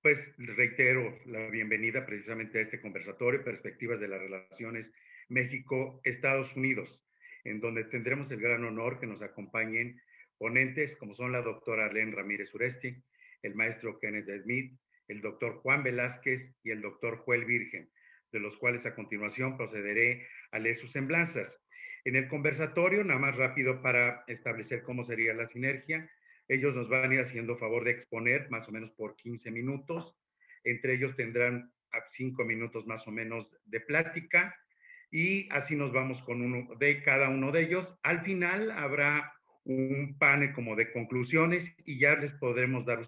Pues reitero la bienvenida precisamente a este conversatorio, Perspectivas de las Relaciones México-Estados Unidos, en donde tendremos el gran honor que nos acompañen ponentes como son la doctora Arlene Ramírez Uresti, el maestro Kenneth Smith, el doctor Juan Velázquez y el doctor Joel Virgen, de los cuales a continuación procederé a leer sus semblanzas. En el conversatorio, nada más rápido para establecer cómo sería la sinergia, ellos nos van a ir haciendo favor de exponer más o menos por 15 minutos. Entre ellos tendrán 5 minutos más o menos de plática y así nos vamos con uno de cada uno de ellos. Al final habrá un panel como de conclusiones y ya les podremos dar a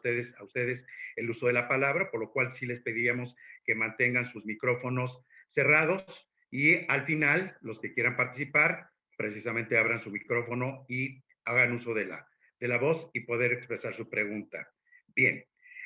ustedes el uso de la palabra, por lo cual sí les pediríamos que mantengan sus micrófonos cerrados y al final los que quieran participar precisamente abran su micrófono y hagan uso de la voz y poder expresar su pregunta. Bien,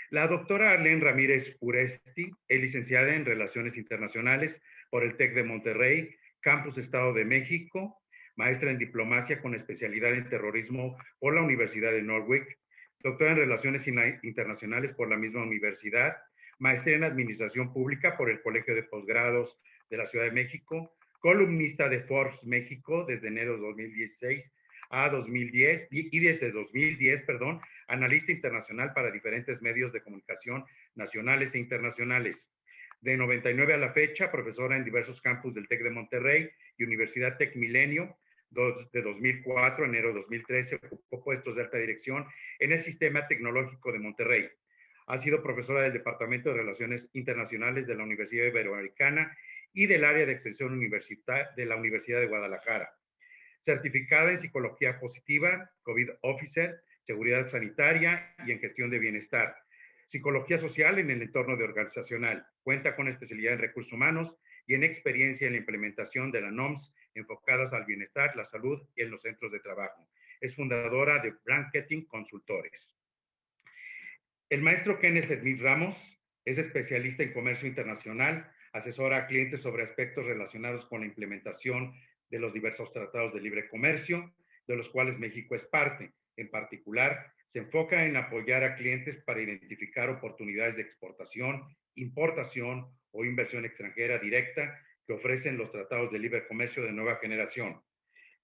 la doctora Arlene Ramírez Uresti es licenciada en Relaciones Internacionales por el TEC de Monterrey, Campus Estado de México, maestra en Diplomacia con especialidad en Terrorismo por la Universidad de Norwich, doctora en Relaciones Internacionales por la misma universidad, maestría en Administración Pública por el Colegio de Posgrados de la Ciudad de México, columnista de Forbes México desde enero de 2016 a 2010 y desde 2010, perdón, analista internacional para diferentes medios de comunicación nacionales e internacionales. De 99 a la fecha, profesora en diversos campus del TEC de Monterrey y Universidad Tec Milenio. De 2004 a enero de 2013 ocupó puestos de alta dirección en el Sistema Tecnológico de Monterrey. Ha sido profesora del Departamento de Relaciones Internacionales de la Universidad Iberoamericana y del área de extensión de la Universidad de Guadalajara. Certificada en Psicología Positiva, COVID Officer, Seguridad Sanitaria y en Gestión de Bienestar. Psicología Social en el entorno de organizacional. Cuenta con especialidad en recursos humanos y en experiencia en la implementación de la NOMS enfocadas al bienestar, la salud y en los centros de trabajo. Es fundadora de Blanketing Consultores. El maestro Kenneth Smith Ramos es especialista en comercio internacional, asesora a clientes sobre aspectos relacionados con la implementación de los diversos tratados de libre comercio, de los cuales México es parte. En particular, se enfoca en apoyar a clientes para identificar oportunidades de exportación, importación o inversión extranjera directa que ofrecen los tratados de libre comercio de nueva generación.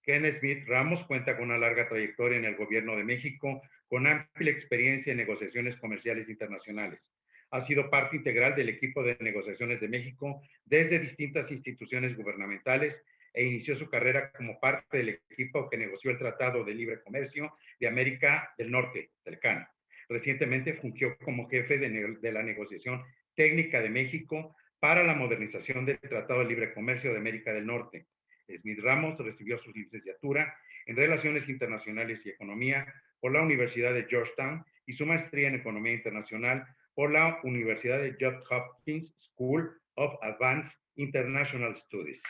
Ken Smith Ramos cuenta con una larga trayectoria en el gobierno de México, con amplia experiencia en negociaciones comerciales internacionales. Ha sido parte integral del equipo de negociaciones de México desde distintas instituciones gubernamentales e inició su carrera como parte del equipo que negoció el Tratado de Libre Comercio de América del Norte, del CAN. Recientemente fungió como jefe de la negociación técnica de México para la modernización del Tratado de Libre Comercio de América del Norte. Smith Ramos recibió su licenciatura en Relaciones Internacionales y Economía por la Universidad de Georgetown y su maestría en Economía Internacional por la Universidad de Johns Hopkins School of Advanced International Studies.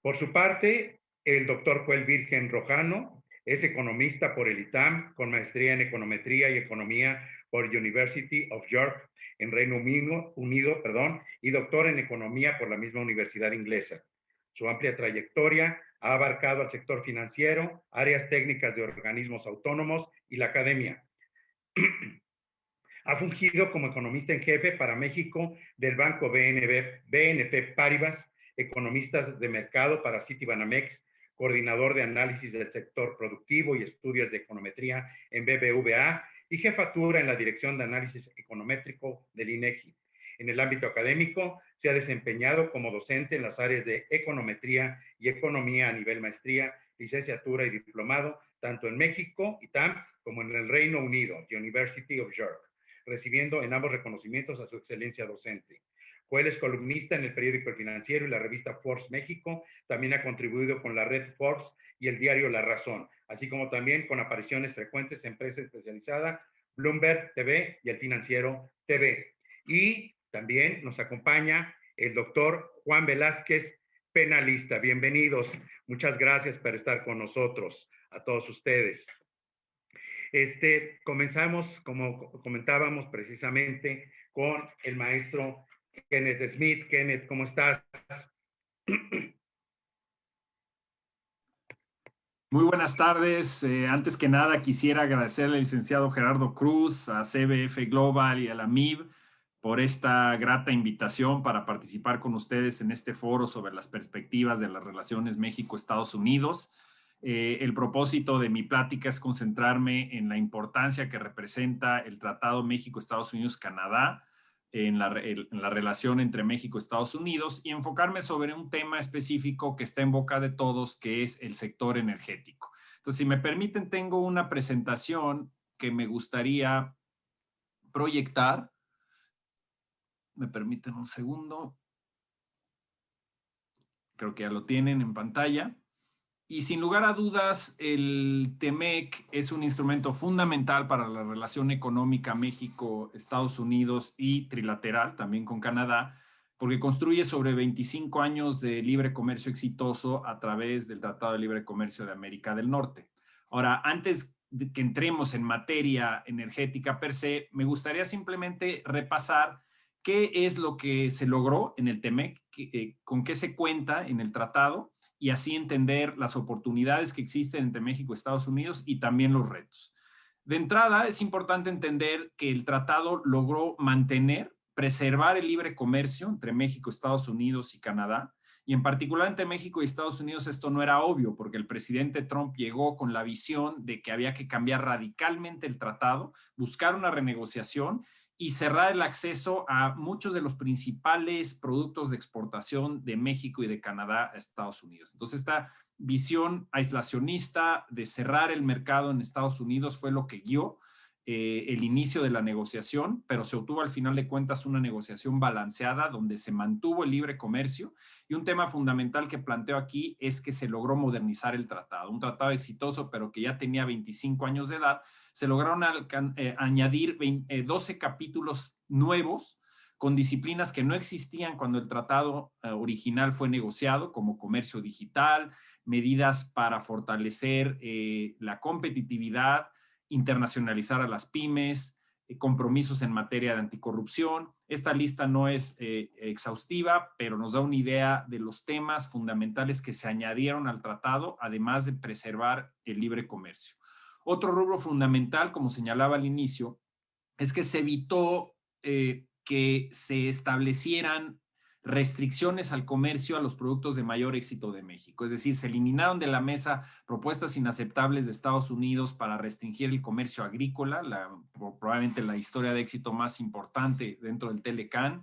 Por su parte, el doctor Joel Virgen Rojano es economista por el ITAM, con maestría en Econometría y Economía por University of York en Reino Unido, y doctor en Economía por la misma Universidad Inglesa. Su amplia trayectoria ha abarcado al sector financiero, áreas técnicas de organismos autónomos y la academia. Ha fungido como economista en jefe para México del Banco BNP Paribas, economistas de mercado para Citibanamex, coordinador de análisis del sector productivo y estudios de econometría en BBVA y jefatura en la Dirección de Análisis Econométrico del INEGI. En el ámbito académico, se ha desempeñado como docente en las áreas de econometría y economía a nivel maestría, licenciatura y diplomado, tanto en México, ITAM, como en el Reino Unido, University of York, recibiendo en ambos reconocimientos a su excelencia docente. Joel es columnista en el periódico El Financiero y la revista Forbes México. También ha contribuido con la red Forbes y el diario La Razón, así como también con apariciones frecuentes en prensa especializada, Bloomberg TV y El Financiero TV. Y también nos acompaña el doctor Juan Velázquez, penalista. Bienvenidos. Muchas gracias por estar con nosotros, a todos ustedes. Comenzamos, como comentábamos precisamente, con el maestro Kenneth Smith. Kenneth, ¿cómo estás? Muy buenas tardes. Antes que nada, quisiera agradecer al licenciado Gerardo Cruz, a CBF Global y a la MIB por esta grata invitación para participar con ustedes en este foro sobre las perspectivas de las relaciones México-Estados Unidos. El propósito de mi plática es concentrarme en la importancia que representa el Tratado México-Estados Unidos-Canadá en la relación entre México y Estados Unidos y enfocarme sobre un tema específico que está en boca de todos, que es el sector energético. Entonces, si me permiten, tengo una presentación que me gustaría proyectar. Me permiten un segundo. Creo que ya lo tienen en pantalla. Y sin lugar a dudas, el TEMEC es un instrumento fundamental para la relación económica México-Estados Unidos y trilateral, también con Canadá, porque construye sobre 25 años de libre comercio exitoso a través del Tratado de Libre Comercio de América del Norte. Ahora, antes de que entremos en materia energética per se, me gustaría simplemente repasar qué es lo que se logró en el TEMEC, con qué se cuenta en el tratado y así entender las oportunidades que existen entre México y Estados Unidos y también los retos. De entrada, es importante entender que el tratado logró mantener, preservar el libre comercio entre México, Estados Unidos y Canadá. Y en particular entre México y Estados Unidos esto no era obvio porque el presidente Trump llegó con la visión de que había que cambiar radicalmente el tratado, buscar una renegociación y cerrar el acceso a muchos de los principales productos de exportación de México y de Canadá a Estados Unidos. Entonces, esta visión aislacionista de cerrar el mercado en Estados Unidos fue lo que guió el inicio de la negociación, pero se obtuvo al final de cuentas una negociación balanceada donde se mantuvo el libre comercio y un tema fundamental que planteo aquí es que se logró modernizar el tratado, un tratado exitoso pero que ya tenía 25 años de edad, se lograron añadir 12 capítulos nuevos con disciplinas que no existían cuando el tratado original fue negociado, como comercio digital, medidas para fortalecer la competitividad, internacionalizar a las pymes, compromisos en materia de anticorrupción. Esta lista no es exhaustiva, pero nos da una idea de los temas fundamentales que se añadieron al tratado, además de preservar el libre comercio. Otro rubro fundamental, como señalaba al inicio, es que se evitó que se establecieran restricciones al comercio a los productos de mayor éxito de México. Es decir, se eliminaron de la mesa propuestas inaceptables de Estados Unidos para restringir el comercio agrícola, probablemente la historia de éxito más importante dentro del Telecan.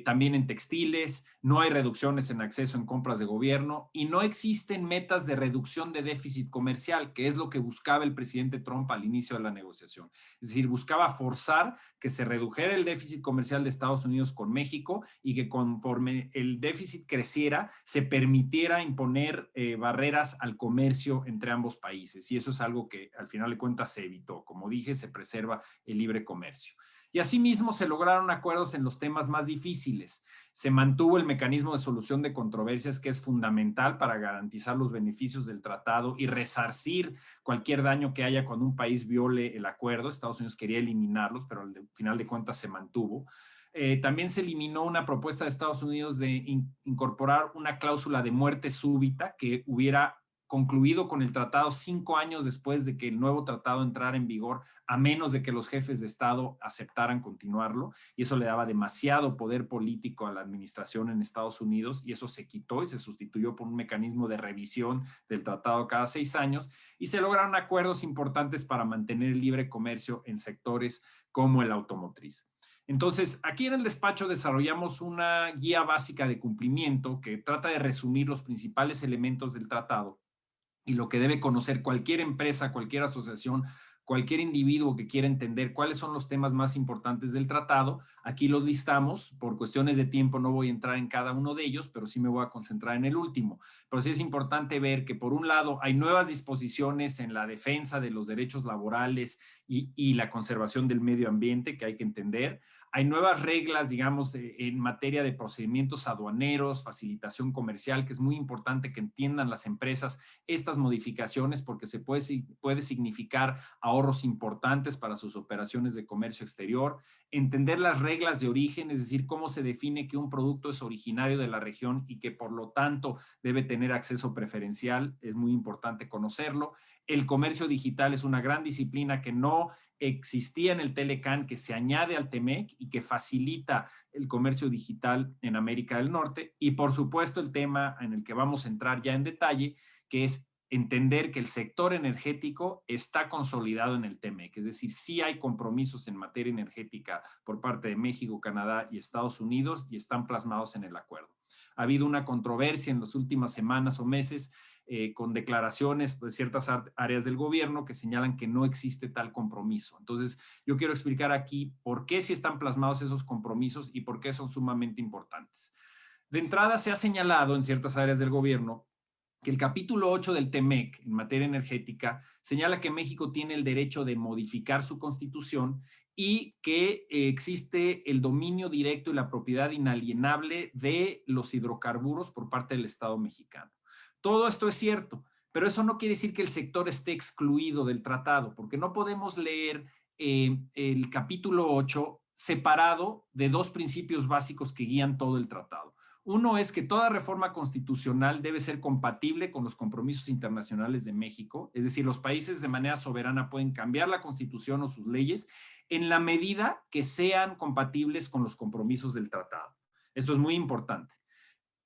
También en textiles, no hay reducciones en acceso en compras de gobierno y no existen metas de reducción de déficit comercial, que es lo que buscaba el presidente Trump al inicio de la negociación. Es decir, buscaba forzar que se redujera el déficit comercial de Estados Unidos con México y que conforme el déficit creciera, se permitiera imponer barreras al comercio entre ambos países. Y eso es algo que al final de cuentas se evitó. Como dije, se preserva el libre comercio. Y asimismo se lograron acuerdos en los temas más difíciles. Se mantuvo el mecanismo de solución de controversias que es fundamental para garantizar los beneficios del tratado y resarcir cualquier daño que haya cuando un país viole el acuerdo. Estados Unidos quería eliminarlos, pero al final de cuentas se mantuvo. También se eliminó una propuesta de Estados Unidos de incorporar una cláusula de muerte súbita que hubiera concluido con el tratado 5 años después de que el nuevo tratado entrara en vigor, a menos de que los jefes de Estado aceptaran continuarlo, y eso le daba demasiado poder político a la administración en Estados Unidos, y eso se quitó y se sustituyó por un mecanismo de revisión del tratado cada 6 años, y se lograron acuerdos importantes para mantener el libre comercio en sectores como el automotriz. Entonces, aquí en el despacho desarrollamos una guía básica de cumplimiento que trata de resumir los principales elementos del tratado y lo que debe conocer cualquier empresa, cualquier asociación, cualquier individuo que quiera entender cuáles son los temas más importantes del tratado. Aquí los listamos. Por cuestiones de tiempo no voy a entrar en cada uno de ellos, pero sí me voy a concentrar en el último. Pero sí es importante ver que, por un lado, hay nuevas disposiciones en la defensa de los derechos laborales y la conservación del medio ambiente que hay que entender. Hay nuevas reglas, digamos, en materia de procedimientos aduaneros, facilitación comercial, que es muy importante que entiendan las empresas estas modificaciones porque se puede significar ahorro ahorros importantes para sus operaciones de comercio exterior, entender las reglas de origen, es decir, cómo se define que un producto es originario de la región y que por lo tanto debe tener acceso preferencial, es muy importante conocerlo. El comercio digital es una gran disciplina que no existía en el Telecán, que se añade al TEMEC y que facilita el comercio digital en América del Norte. Y por supuesto el tema en el que vamos a entrar ya en detalle, que es entender que el sector energético está consolidado en el TEMEC, es decir, sí hay compromisos en materia energética por parte de México, Canadá y Estados Unidos y están plasmados en el acuerdo. Ha habido una controversia en las últimas semanas o meses con declaraciones de ciertas áreas del gobierno que señalan que no existe tal compromiso. Entonces, yo quiero explicar aquí por qué sí están plasmados esos compromisos y por qué son sumamente importantes. De entrada, se ha señalado en ciertas áreas del gobierno que el capítulo 8 del TEMEC en materia energética señala que México tiene el derecho de modificar su constitución y que existe el dominio directo y la propiedad inalienable de los hidrocarburos por parte del Estado mexicano. Todo esto es cierto, pero eso no quiere decir que el sector esté excluido del tratado, porque no podemos leer el capítulo 8 separado de dos principios básicos que guían todo el tratado. Uno es que toda reforma constitucional debe ser compatible con los compromisos internacionales de México, es decir, los países de manera soberana pueden cambiar la constitución o sus leyes en la medida que sean compatibles con los compromisos del tratado. Esto es muy importante.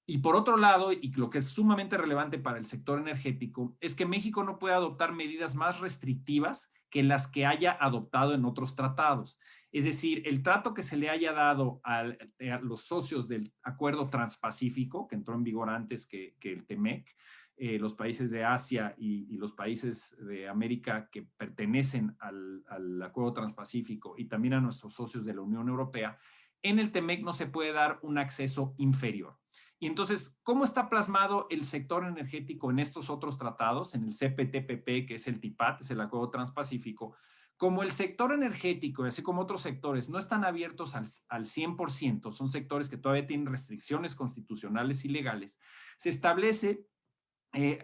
Y por otro lado, y lo que es sumamente relevante para el sector energético, es que México no puede adoptar medidas más restrictivas que las que haya adoptado en otros tratados. Es decir, el trato que se le haya dado a los socios del Acuerdo Transpacífico, que entró en vigor antes que el TEMEC, los países de Asia y los países de América que pertenecen al Acuerdo Transpacífico y también a nuestros socios de la Unión Europea, en el TEMEC no se puede dar un acceso inferior. Y entonces, ¿cómo está plasmado el sector energético en estos otros tratados? En el CPTPP, que es el TIPAT, es el Acuerdo Transpacífico. Como el sector energético, así como otros sectores, no están abiertos al 100%, son sectores que todavía tienen restricciones constitucionales y legales, se establece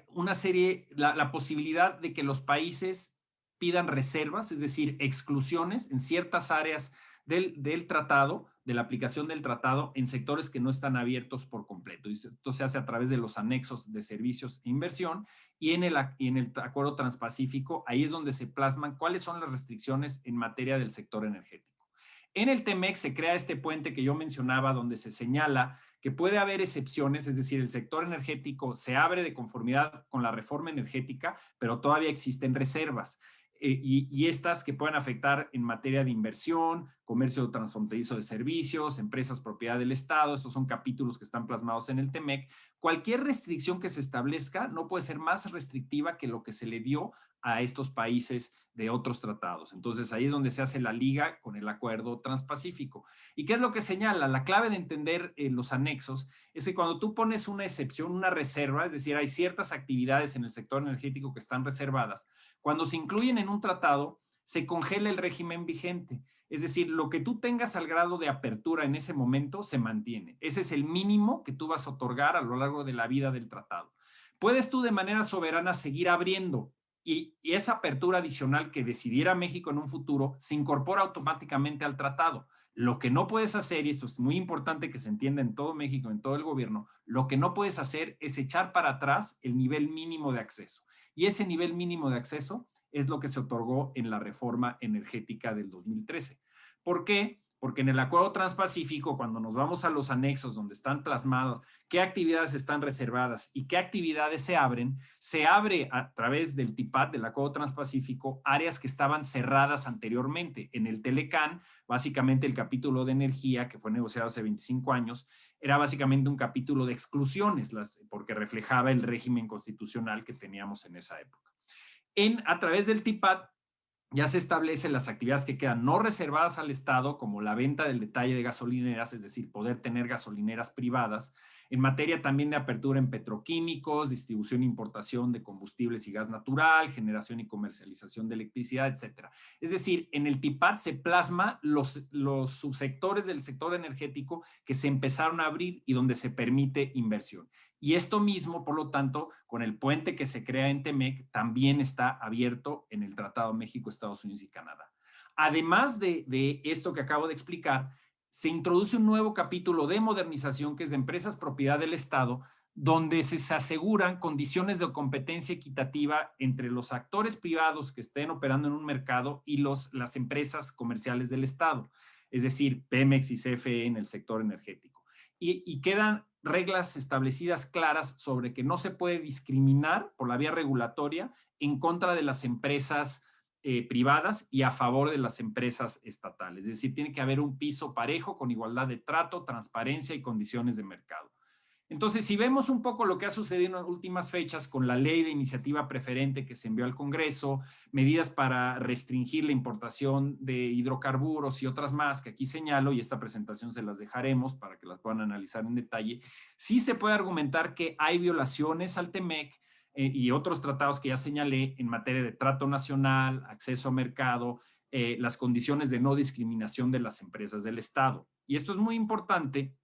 una serie, la posibilidad de que los países pidan reservas, es decir, exclusiones en ciertas áreas del tratado, de la aplicación del tratado en sectores que no están abiertos por completo. Esto se hace a través de los anexos de servicios e inversión y en el Acuerdo Transpacífico, ahí es donde se plasman cuáles son las restricciones en materia del sector energético. En el TEMEC se crea este puente que yo mencionaba donde se señala que puede haber excepciones, es decir, el sector energético se abre de conformidad con la reforma energética, pero todavía existen reservas. Y estas que pueden afectar en materia de inversión, comercio transfronterizo de servicios, empresas propiedad del Estado, estos son capítulos que están plasmados en el TEMEC. Cualquier restricción que se establezca no puede ser más restrictiva que lo que se le dio a estos países de otros tratados. Entonces ahí es donde se hace la liga con el Acuerdo Transpacífico. ¿Y qué es lo que señala? La clave de entender los anexos es que cuando tú pones una excepción, una reserva, es decir, hay ciertas actividades en el sector energético que están reservadas, cuando se incluyen en un tratado, se congela el régimen vigente. Es decir, lo que tú tengas al grado de apertura en ese momento se mantiene. Ese es el mínimo que tú vas a otorgar a lo largo de la vida del tratado. Puedes tú de manera soberana seguir abriendo y esa apertura adicional que decidiera México en un futuro se incorpora automáticamente al tratado. Lo que no puedes hacer, y esto es muy importante que se entienda en todo México, en todo el gobierno, lo que no puedes hacer es echar para atrás el nivel mínimo de acceso. Y ese nivel mínimo de acceso es lo que se otorgó en la reforma energética del 2013. ¿Por qué? Porque en el Acuerdo Transpacífico, cuando nos vamos a los anexos donde están plasmados qué actividades están reservadas y qué actividades se abre a través del TIPAT, del Acuerdo Transpacífico, áreas que estaban cerradas anteriormente. En el Telecán, básicamente el capítulo de energía, que fue negociado hace 25 años, era básicamente un capítulo de exclusiones, porque reflejaba el régimen constitucional que teníamos en esa época. A través del TIPAT, ya se establecen las actividades que quedan no reservadas al Estado, como la venta del detalle de gasolineras, es decir, poder tener gasolineras privadas, en materia también de apertura en petroquímicos, distribución e importación de combustibles y gas natural, generación y comercialización de electricidad, etcétera. Es decir, en el TIPAT se plasma los subsectores del sector energético que se empezaron a abrir y donde se permite inversión. Y esto mismo, por lo tanto, con el puente que se crea en TEMEC, también está abierto en el Tratado México-Estados Estados Unidos y Canadá. Además de esto que acabo de explicar, se introduce un nuevo capítulo de modernización que es de empresas propiedad del Estado, donde se aseguran condiciones de competencia equitativa entre los actores privados que estén operando en un mercado y las empresas comerciales del Estado, es decir, Pemex y CFE en el sector energético. Y quedan reglas establecidas claras sobre que no se puede discriminar por la vía regulatoria en contra de las empresas privadas y a favor de las empresas estatales. Es decir, tiene que haber un piso parejo con igualdad de trato, transparencia y condiciones de mercado. Entonces, si vemos un poco lo que ha sucedido en las últimas fechas con la ley de iniciativa preferente que se envió al Congreso, medidas para restringir la importación de hidrocarburos y otras más que aquí señalo, y esta presentación se las dejaremos para que las puedan analizar en detalle, sí se puede argumentar que hay violaciones al TEMEC y otros tratados que ya señalé en materia de trato nacional, acceso a mercado, las condiciones de no discriminación de las empresas del Estado. Y esto es muy importante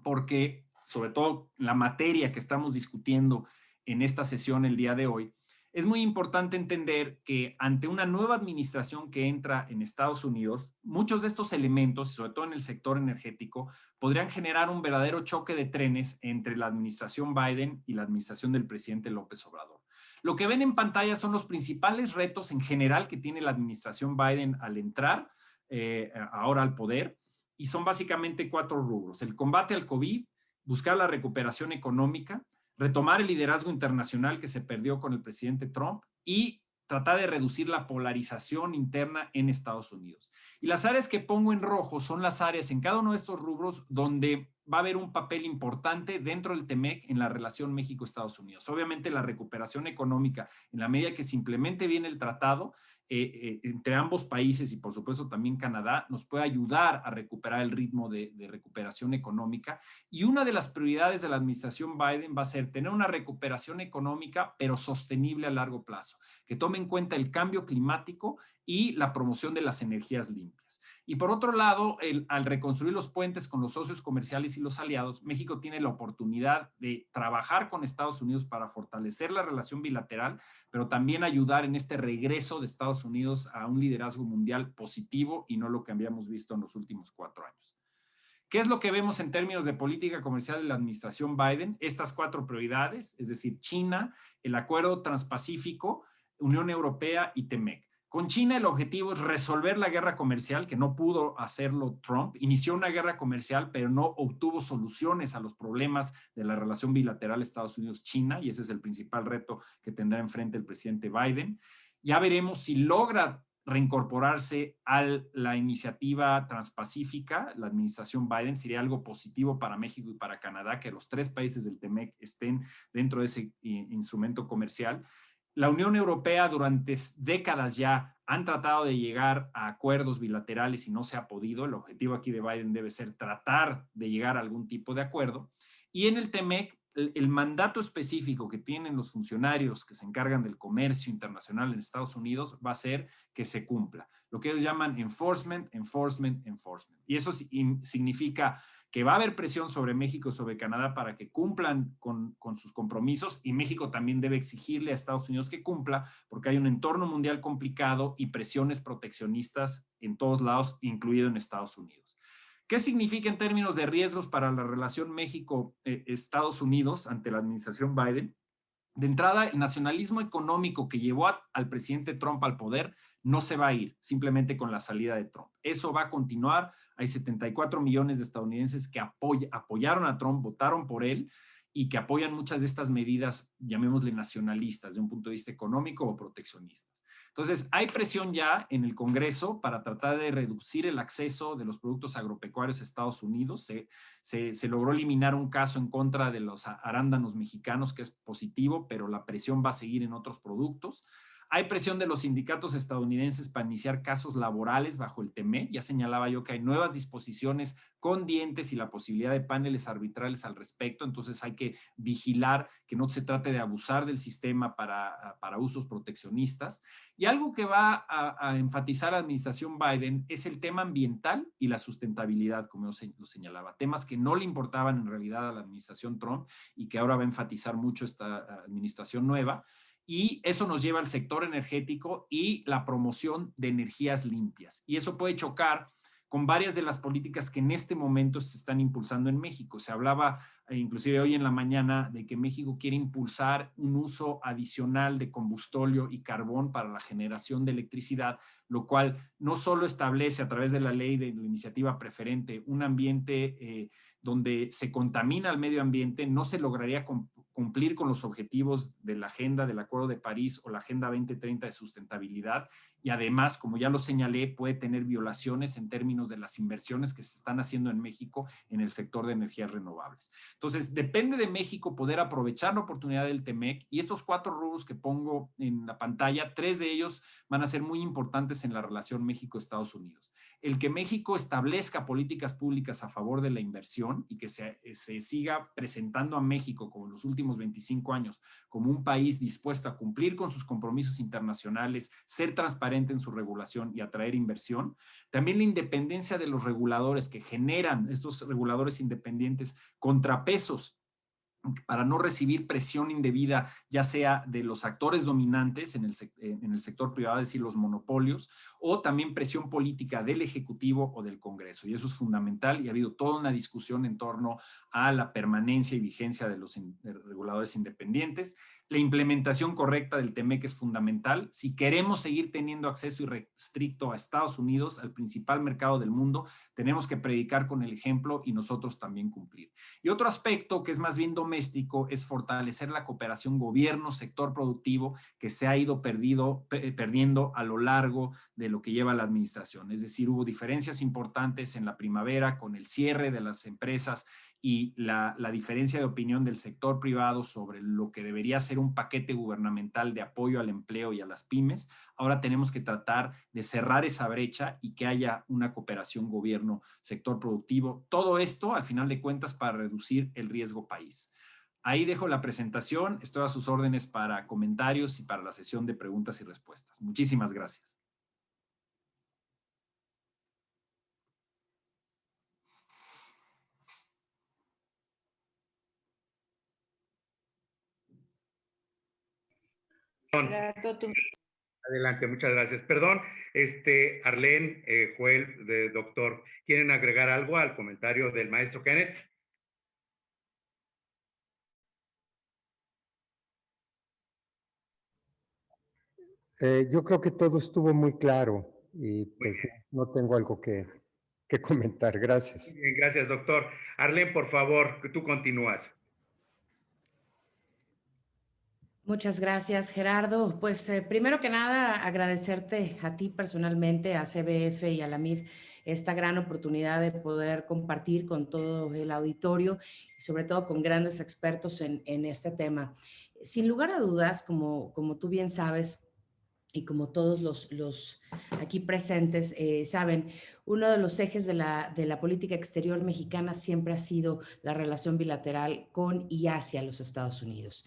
porque, sobre todo la materia que estamos discutiendo en esta sesión el día de hoy, es muy importante entender que ante una nueva administración que entra en Estados Unidos, muchos de estos elementos, sobre todo en el sector energético, podrían generar un verdadero choque de trenes entre la administración Biden y la administración del presidente López Obrador. Lo que ven en pantalla son los principales retos en general que tiene la administración Biden al entrar ahora al poder, y son básicamente 4 rubros: el combate al COVID, buscar la recuperación económica, retomar el liderazgo internacional que se perdió con el presidente Trump y tratar de reducir la polarización interna en Estados Unidos. Y las áreas que pongo en rojo son las áreas en cada uno de estos rubros donde va a haber un papel importante dentro del TEMEC en la relación México-Estados Unidos. Obviamente la recuperación económica, en la medida que se implemente bien el tratado entre ambos países y por supuesto también Canadá, nos puede ayudar a recuperar el ritmo de recuperación económica. Y una de las prioridades de la administración Biden va a ser tener una recuperación económica pero sostenible a largo plazo, que tome en cuenta el cambio climático y la promoción de las energías limpias. Y por otro lado, al reconstruir los puentes con los socios comerciales y los aliados, México tiene la oportunidad de trabajar con Estados Unidos para fortalecer la relación bilateral, pero también ayudar en este regreso de Estados Unidos a un liderazgo mundial positivo y no lo que habíamos visto en los últimos 4 años. ¿Qué es lo que vemos en términos de política comercial de la administración Biden? Estas 4 prioridades, es decir, China, el Acuerdo Transpacífico, Unión Europea y TEMEC. Con China el objetivo es resolver la guerra comercial, que no pudo hacerlo Trump. Inició una guerra comercial, pero no obtuvo soluciones a los problemas de la relación bilateral Estados Unidos-China, y ese es el principal reto que tendrá enfrente el presidente Biden. Ya veremos si logra reincorporarse a la iniciativa transpacífica, la administración Biden. Sería algo positivo para México y para Canadá que los 3 países del TEMEC estén dentro de ese instrumento comercial. La Unión Europea durante décadas ya han tratado de llegar a acuerdos bilaterales y no se ha podido. El objetivo aquí de Biden debe ser tratar de llegar a algún tipo de acuerdo. Y en el TEMEC, el mandato específico que tienen los funcionarios que se encargan del comercio internacional en Estados Unidos va a ser que se cumpla. Lo que ellos llaman enforcement, enforcement, enforcement. Y eso significa que va a haber presión sobre México, sobre Canadá para que cumplan con sus compromisos, y México también debe exigirle a Estados Unidos que cumpla porque hay un entorno mundial complicado y presiones proteccionistas en todos lados, incluido en Estados Unidos. ¿Qué significa en términos de riesgos para la relación México-Estados Unidos ante la administración Biden? De entrada, el nacionalismo económico que llevó al presidente Trump al poder no se va a ir simplemente con la salida de Trump. Eso va a continuar. Hay 74 millones de estadounidenses que apoyaron a Trump, votaron por él y que apoyan muchas de estas medidas, llamémosle nacionalistas, de un punto de vista económico o proteccionistas. Entonces, hay presión ya en el Congreso para tratar de reducir el acceso de los productos agropecuarios a Estados Unidos. Se logró eliminar un caso en contra de los arándanos mexicanos, que es positivo, pero la presión va a seguir en otros productos. Hay presión de los sindicatos estadounidenses para iniciar casos laborales bajo el TEMEC. Ya señalaba yo que hay nuevas disposiciones con dientes y la posibilidad de paneles arbitrales al respecto. Entonces hay que vigilar que no se trate de abusar del sistema para usos proteccionistas. Y algo que va a enfatizar la administración Biden es el tema ambiental y la sustentabilidad, como yo lo señalaba. Temas que no le importaban en realidad a la administración Trump y que ahora va a enfatizar mucho esta administración nueva. y eso nos lleva al sector energético y la promoción de energías limpias. Y eso puede chocar con varias de las políticas que en este momento se están impulsando en México. Se hablaba inclusive hoy en la mañana de que México quiere impulsar un uso adicional de combustóleo y carbón para la generación de electricidad, lo cual no solo establece a través de la ley de la iniciativa preferente un ambiente donde se contamina el medio ambiente, no se lograría cumplir con los objetivos de la Agenda del Acuerdo de París o la Agenda 2030 de sustentabilidad, y además, como ya lo señalé, puede tener violaciones en términos de las inversiones que se están haciendo en México en el sector de energías renovables. Entonces, depende de México poder aprovechar la oportunidad del TEMEC, y estos 4 rubros que pongo en la pantalla, 3 de ellos van a ser muy importantes en la relación México-Estados Unidos. El que México establezca políticas públicas a favor de la inversión y que se siga presentando a México como en los últimos 25 años como un país dispuesto a cumplir con sus compromisos internacionales, ser transparente en su regulación y atraer inversión. También la independencia de los reguladores que generan estos reguladores independientes contrapesos para no recibir presión indebida, ya sea de los actores dominantes en el sector privado, es decir, los monopolios, o también presión política del Ejecutivo o del Congreso. Y eso es fundamental, y ha habido toda una discusión en torno a la permanencia y vigencia de los reguladores independientes. La implementación correcta del TEMEC es fundamental. Si queremos seguir teniendo acceso irrestricto a Estados Unidos, al principal mercado del mundo, tenemos que predicar con el ejemplo y nosotros también cumplir. Y otro aspecto que es más bien doméstico es fortalecer la cooperación gobierno-sector productivo que se ha ido perdiendo a lo largo de lo que lleva la administración. Es decir, hubo diferencias importantes en la primavera con el cierre de las empresas y la diferencia de opinión del sector privado sobre lo que debería ser un paquete gubernamental de apoyo al empleo y a las pymes. Ahora tenemos que tratar de cerrar esa brecha y que haya una cooperación gobierno-sector productivo. Todo esto, al final de cuentas, para reducir el riesgo país. Ahí dejo la presentación. Estoy a sus órdenes para comentarios y para la sesión de preguntas y respuestas. Muchísimas gracias. Adelante, muchas gracias. Perdón, Arlene, Joel, doctor, ¿quieren agregar algo al comentario del maestro Kenneth? Yo creo que todo estuvo muy claro y pues no tengo algo que comentar. Gracias. Muy bien, gracias, doctor. Arlene, por favor, tú continúas. Muchas gracias, Gerardo. Pues primero que nada, agradecerte a ti personalmente, a CBF y a la MIF esta gran oportunidad de poder compartir con todo el auditorio y sobre todo con grandes expertos en este tema. Sin lugar a dudas, como tú bien sabes, y como todos los aquí presentes saben, uno de los ejes de la política exterior mexicana siempre ha sido la relación bilateral con y hacia los Estados Unidos.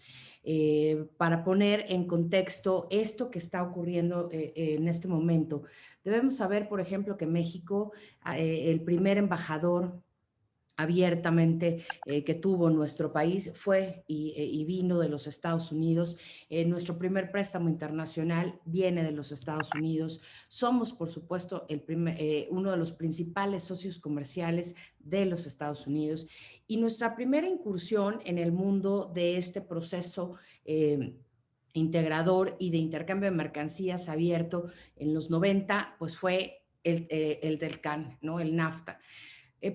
Para poner en contexto esto que está ocurriendo en este momento, debemos saber, por ejemplo, que México, el primer embajador abiertamente que tuvo nuestro país fue y vino de los Estados Unidos. Nuestro primer préstamo internacional viene de los Estados Unidos. Somos, por supuesto, uno de los principales socios comerciales de los Estados Unidos. Y nuestra primera incursión en el mundo de este proceso integrador y de intercambio de mercancías abierto en los 90, pues fue el del CAN, ¿no? El NAFTA.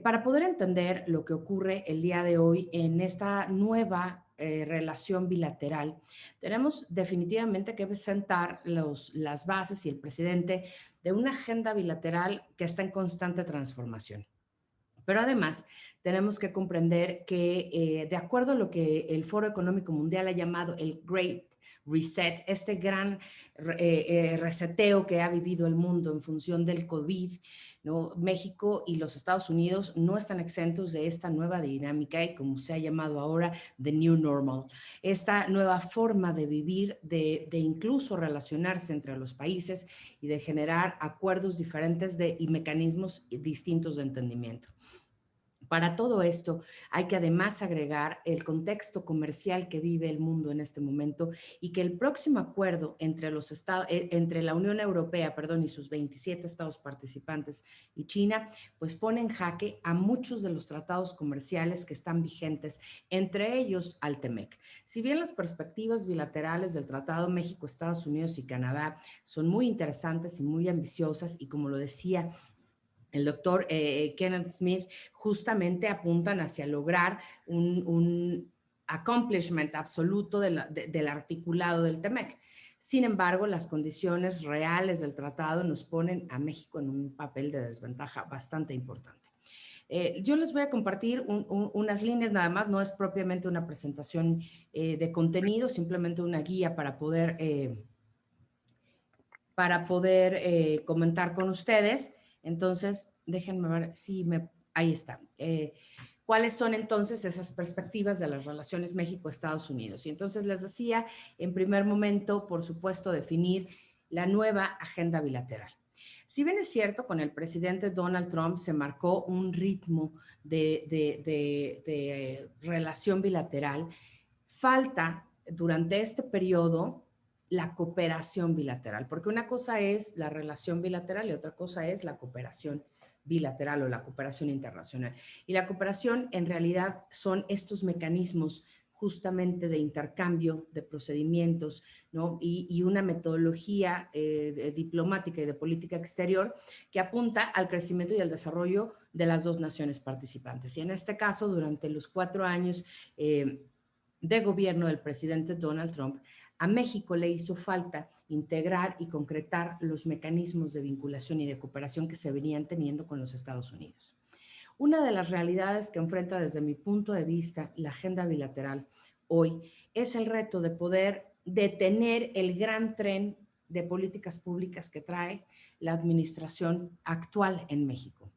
Para poder entender lo que ocurre el día de hoy en esta nueva relación bilateral, tenemos definitivamente que presentar las bases y el presidente de una agenda bilateral que está en constante transformación. Pero además tenemos que comprender que de acuerdo a lo que el Foro Económico Mundial ha llamado el Great Reset, este gran reseteo que ha vivido el mundo en función del COVID, ¿no? México y los Estados Unidos no están exentos de esta nueva dinámica y como se ha llamado ahora, the new normal, esta nueva forma de vivir, de incluso relacionarse entre los países y de generar acuerdos diferentes y mecanismos distintos de entendimiento. Para todo esto hay que además agregar el contexto comercial que vive el mundo en este momento y que el próximo acuerdo entre entre la Unión Europea, y sus 27 estados participantes y China, pues pone en jaque a muchos de los tratados comerciales que están vigentes, entre ellos al TEMEC. Si bien las perspectivas bilaterales del Tratado México, Estados Unidos y Canadá son muy interesantes y muy ambiciosas, y como lo decía el doctor Kenneth Smith, justamente apuntan hacia lograr un accomplishment absoluto del articulado del TEMEC. Sin embargo, las condiciones reales del tratado nos ponen a México en un papel de desventaja bastante importante. Yo les voy a compartir unas líneas nada más, no es propiamente una presentación de contenido, simplemente una guía para poder comentar con ustedes. Entonces, déjenme ver si ahí está. ¿Cuáles son entonces esas perspectivas de las relaciones México-Estados Unidos? Y entonces les decía, en primer momento, por supuesto, definir la nueva agenda bilateral. Si bien es cierto, con el presidente Donald Trump se marcó un ritmo de relación bilateral, falta durante este periodo la cooperación bilateral, porque una cosa es la relación bilateral y otra cosa es la cooperación bilateral o la cooperación internacional. Y la cooperación en realidad son estos mecanismos justamente de intercambio de procedimientos, ¿no? Y una metodología diplomática y de política exterior que apunta al crecimiento y al desarrollo de las dos naciones participantes. Y en este caso, durante los 4 años de gobierno del presidente Donald Trump, a México le hizo falta integrar y concretar los mecanismos de vinculación y de cooperación que se venían teniendo con los Estados Unidos. Una de las realidades que enfrenta desde mi punto de vista la agenda bilateral hoy es el reto de poder detener el gran tren de políticas públicas que trae la administración actual en México.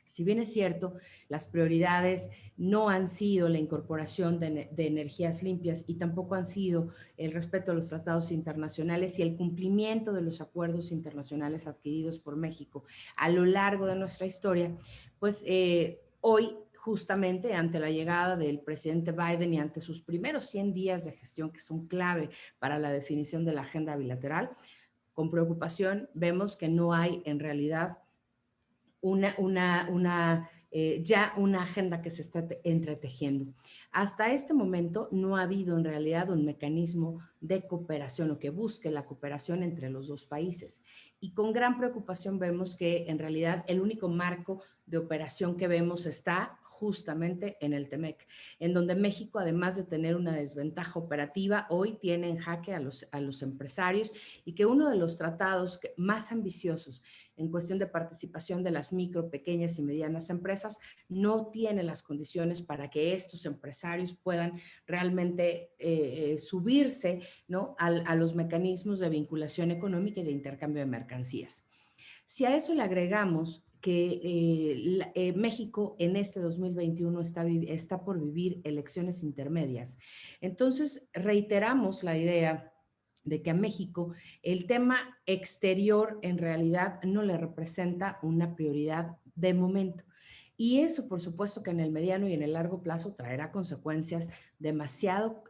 Si bien es cierto, las prioridades no han sido la incorporación de energías limpias y tampoco han sido el respeto a los tratados internacionales y el cumplimiento de los acuerdos internacionales adquiridos por México a lo largo de nuestra historia, pues hoy, justamente ante la llegada del presidente Biden y ante sus primeros 100 días de gestión, que son clave para la definición de la agenda bilateral, con preocupación vemos que no hay en realidad ya una agenda que se está entretejiendo. Hasta este momento no ha habido en realidad un mecanismo de cooperación o que busque la cooperación entre los dos países. Y con gran preocupación vemos que en realidad el único marco de operación que vemos está justamente en el TEMEC, en donde México, además de tener una desventaja operativa, hoy tiene en jaque a los empresarios y que uno de los tratados más ambiciosos en cuestión de participación de las micro, pequeñas y medianas empresas no tiene las condiciones para que estos empresarios puedan realmente subirse, ¿no?, a los mecanismos de vinculación económica y de intercambio de mercancías. Si a eso le agregamos que México en este 2021 está por vivir elecciones intermedias, entonces reiteramos la idea de que a México el tema exterior en realidad no le representa una prioridad de momento. Y eso, por supuesto, que en el mediano y en el largo plazo traerá consecuencias demasiado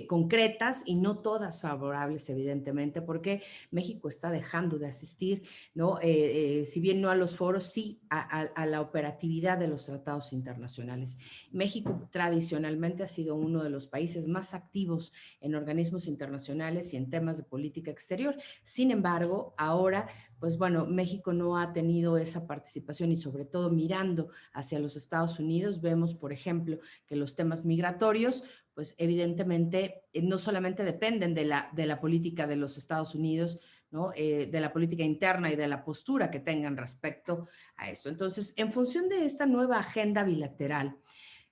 concretas y no todas favorables, evidentemente, porque México está dejando de asistir, ¿no? Si bien no a los foros, sí a la operatividad de los tratados internacionales. México tradicionalmente ha sido uno de los países más activos en organismos internacionales y en temas de política exterior. Sin embargo, ahora, pues bueno, México no ha tenido esa participación y sobre todo mirando hacia los Estados Unidos, vemos, por ejemplo, que los temas migratorios, pues evidentemente no solamente dependen de la política de los Estados Unidos, ¿no? De la política interna y de la postura que tengan respecto a esto. Entonces, en función de esta nueva agenda bilateral,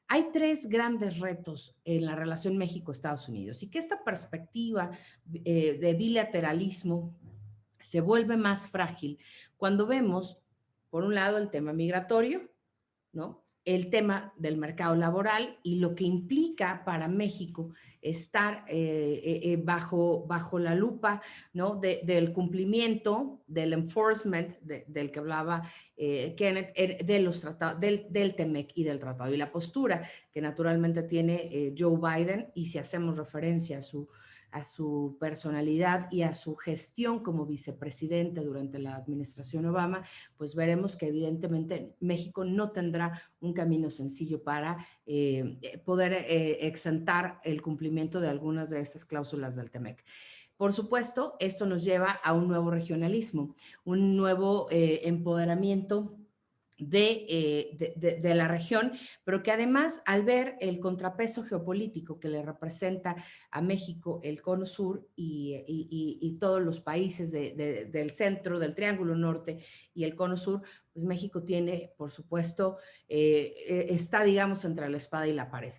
hay 3 grandes retos en la relación México-Estados Unidos y que esta perspectiva de bilateralismo se vuelve más frágil cuando vemos, por un lado, el tema migratorio, ¿no?, el tema del mercado laboral y lo que implica para México estar bajo la lupa, ¿no? Del cumplimiento, del enforcement del que hablaba Kenneth, de los tratados, del TEMEC y del tratado. Y la postura que naturalmente tiene Joe Biden, y si hacemos referencia a su personalidad y a su gestión como vicepresidente durante la administración Obama, pues veremos que evidentemente México no tendrá un camino sencillo para poder exentar el cumplimiento de algunas de estas cláusulas del TEMEC. Por supuesto, esto nos lleva a un nuevo regionalismo, un nuevo empoderamiento de la región, pero que además, al ver el contrapeso geopolítico que le representa a México el Cono Sur y todos los países del centro, del Triángulo Norte y el Cono Sur, pues México tiene, por supuesto, está, digamos, entre la espada y la pared.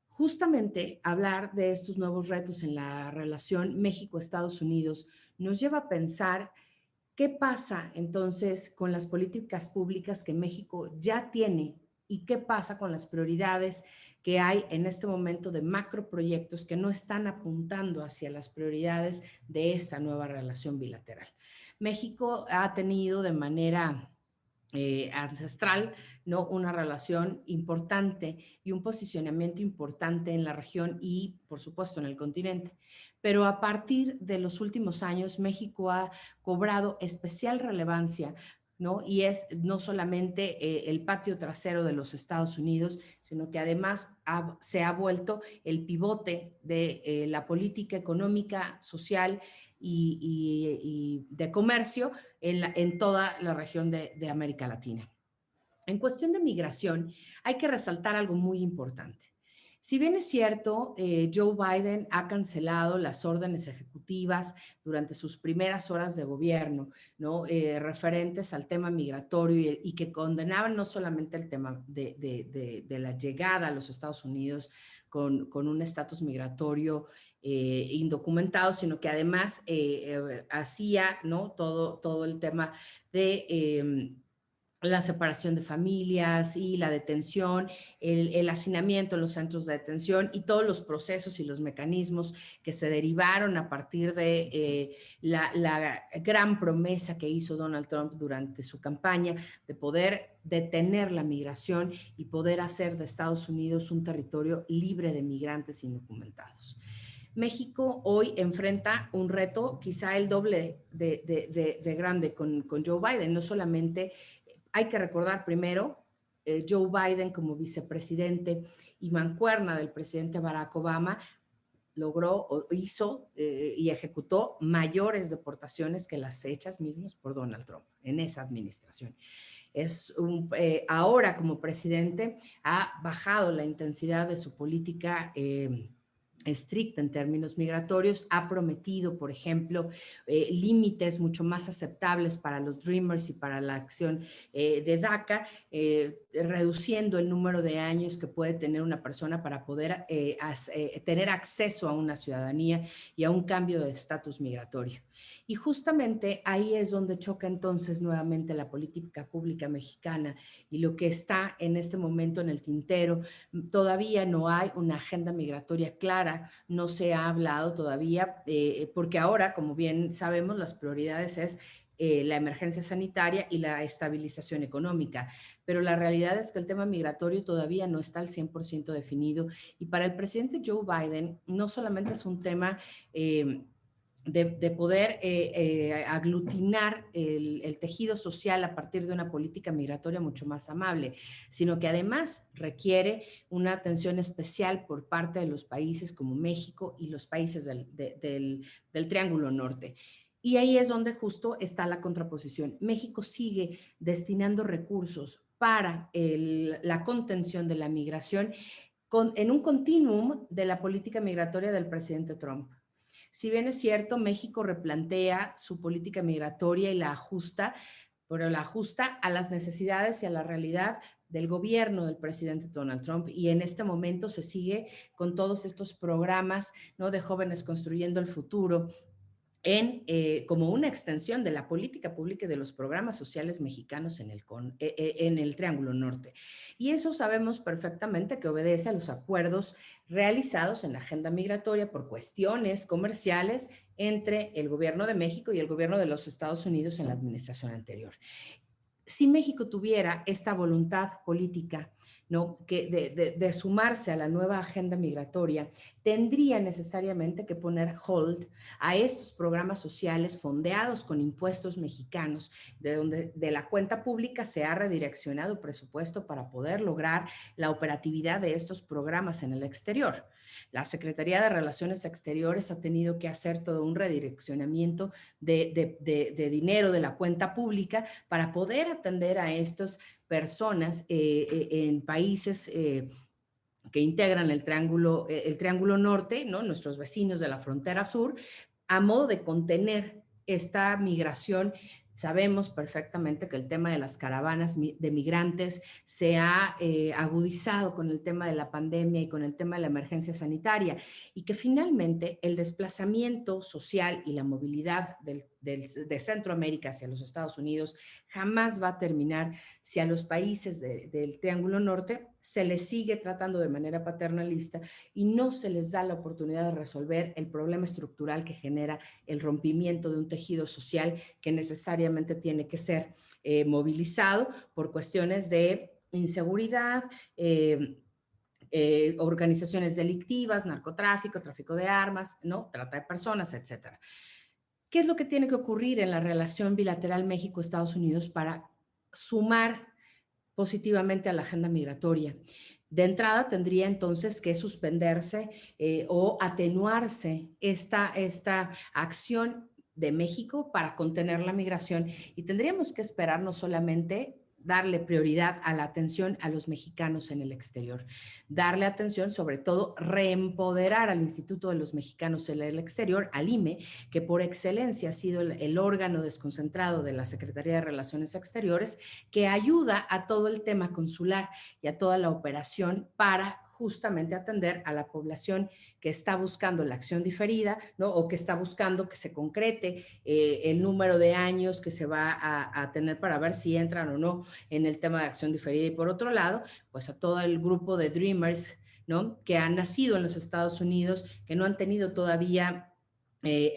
Justamente hablar de estos nuevos retos en la relación México-Estados Unidos nos lleva a pensar ¿qué pasa entonces con las políticas públicas que México ya tiene y qué pasa con las prioridades que hay en este momento de macroproyectos que no están apuntando hacia las prioridades de esta nueva relación bilateral? México ha tenido de manera ancestral, ¿no? Una relación importante y un posicionamiento importante en la región y, por supuesto, en el continente. Pero a partir de los últimos años, México ha cobrado especial relevancia, ¿no? Y es no solamente el patio trasero de los Estados Unidos, sino que además se ha vuelto el pivote de la política económica, social y de comercio en toda la región de América Latina. En cuestión de migración, hay que resaltar algo muy importante. Si bien es cierto, Joe Biden ha cancelado las órdenes ejecutivas durante sus primeras horas de gobierno, ¿no? Referentes al tema migratorio y que condenaban no solamente el tema de la llegada a los Estados Unidos con un estatus migratorio indocumentado, sino que además hacía, ¿no? todo el tema de la separación de familias y la detención, el hacinamiento en los centros de detención y todos los procesos y los mecanismos que se derivaron a partir de la gran promesa que hizo Donald Trump durante su campaña de poder detener la migración y poder hacer de Estados Unidos un territorio libre de migrantes indocumentados. México hoy enfrenta un reto quizá el doble de grande con Joe Biden, no solamente hay que recordar primero, Joe Biden como vicepresidente y mancuerna del presidente Barack Obama logró o hizo y ejecutó mayores deportaciones que las hechas mismas por Donald Trump en esa administración. Ahora como presidente ha bajado la intensidad de su política estricta en términos migratorios, ha prometido, por ejemplo, límites mucho más aceptables para los Dreamers y para la acción de DACA, reduciendo el número de años que puede tener una persona para poder tener acceso a una ciudadanía y a un cambio de estatus migratorio. Y justamente ahí es donde choca entonces nuevamente la política pública mexicana y lo que está en este momento en el tintero. Todavía no hay una agenda migratoria clara, no se ha hablado todavía, porque ahora, como bien sabemos, las prioridades es la emergencia sanitaria y la estabilización económica, pero la realidad es que el tema migratorio todavía no está al 100% definido y para el presidente Joe Biden no solamente es un tema de poder aglutinar el tejido social a partir de una política migratoria mucho más amable, sino que además requiere una atención especial por parte de los países como México y los países del Triángulo Norte. Y ahí es donde justo está la contraposición. México sigue destinando recursos para la contención de la migración en un continuum de la política migratoria del presidente Trump. Si bien es cierto, México replantea su política migratoria y la ajusta, pero la ajusta a las necesidades y a la realidad del gobierno del presidente Donald Trump y en este momento se sigue con todos estos programas, ¿no? De jóvenes construyendo el futuro, como una extensión de la política pública y de los programas sociales mexicanos en el Triángulo Norte. Y eso sabemos perfectamente que obedece a los acuerdos realizados en la agenda migratoria por cuestiones comerciales entre el gobierno de México y el gobierno de los Estados Unidos en la administración anterior. Si México tuviera esta voluntad política, ¿no?, de sumarse a la nueva agenda migratoria, tendría necesariamente que poner hold a estos programas sociales fondeados con impuestos mexicanos, de donde de la cuenta pública se ha redireccionado presupuesto para poder lograr la operatividad de estos programas en el exterior. La Secretaría de Relaciones Exteriores ha tenido que hacer todo un redireccionamiento de dinero de la cuenta pública para poder atender a estas personas en países que integran el Triángulo Norte, ¿no?, nuestros vecinos de la frontera sur, a modo de contener esta migración. Sabemos perfectamente que el tema de las caravanas de migrantes se ha agudizado con el tema de la pandemia y con el tema de la emergencia sanitaria, y que finalmente el desplazamiento social y la movilidad de Centroamérica hacia los Estados Unidos jamás va a terminar si a los países del Triángulo Norte se les sigue tratando de manera paternalista y no se les da la oportunidad de resolver el problema estructural que genera el rompimiento de un tejido social que necesariamente tiene que ser movilizado por cuestiones de inseguridad, organizaciones delictivas, narcotráfico, tráfico de armas, ¿no?, trata de personas, etcétera. ¿Qué es lo que tiene que ocurrir en la relación bilateral México-Estados Unidos para sumar positivamente a la agenda migratoria? De entrada, tendría entonces que suspenderse o atenuarse esta acción de México para contener la migración, y tendríamos que esperar no solamente darle prioridad a la atención a los mexicanos en el exterior, darle atención, sobre todo reempoderar al Instituto de los Mexicanos en el Exterior, al IME, que por excelencia ha sido el órgano desconcentrado de la Secretaría de Relaciones Exteriores, que ayuda a todo el tema consular y a toda la operación para justamente atender a la población que está buscando la acción diferida, ¿no?, o que está buscando que se concrete el número de años que se va a tener para ver si entran o no en el tema de acción diferida. Y por otro lado, pues a todo el grupo de Dreamers, ¿no?, que han nacido en los Estados Unidos, que no han tenido todavía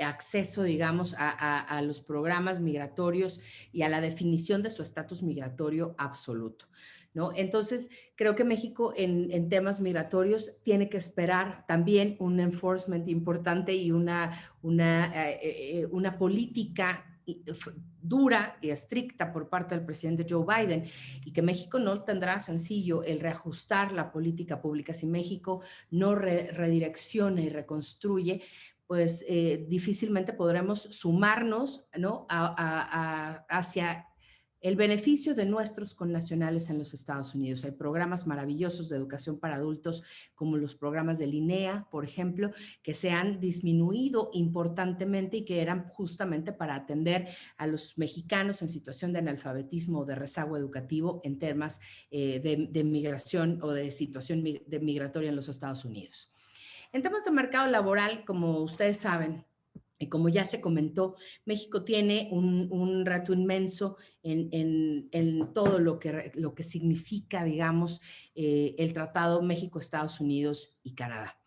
acceso, digamos, a los programas migratorios y a la definición de su estatus migratorio absoluto, ¿no? Entonces, creo que México en temas migratorios tiene que esperar también un enforcement importante y una política dura y estricta por parte del presidente Joe Biden, y que México no tendrá sencillo el reajustar la política pública. Si México no redirecciona y reconstruye, pues difícilmente podremos sumarnos, ¿no?, hacia el beneficio de nuestros connacionales en los Estados Unidos. Hay programas maravillosos de educación para adultos, como los programas de LINEA, por ejemplo, que se han disminuido importantemente y que eran justamente para atender a los mexicanos en situación de analfabetismo o de rezago educativo en temas de migración o de situación migratoria en los Estados Unidos. En temas de mercado laboral, como ustedes saben, y como ya se comentó, México tiene un reto inmenso en todo lo que significa, digamos, el Tratado México-Estados Unidos y Canadá.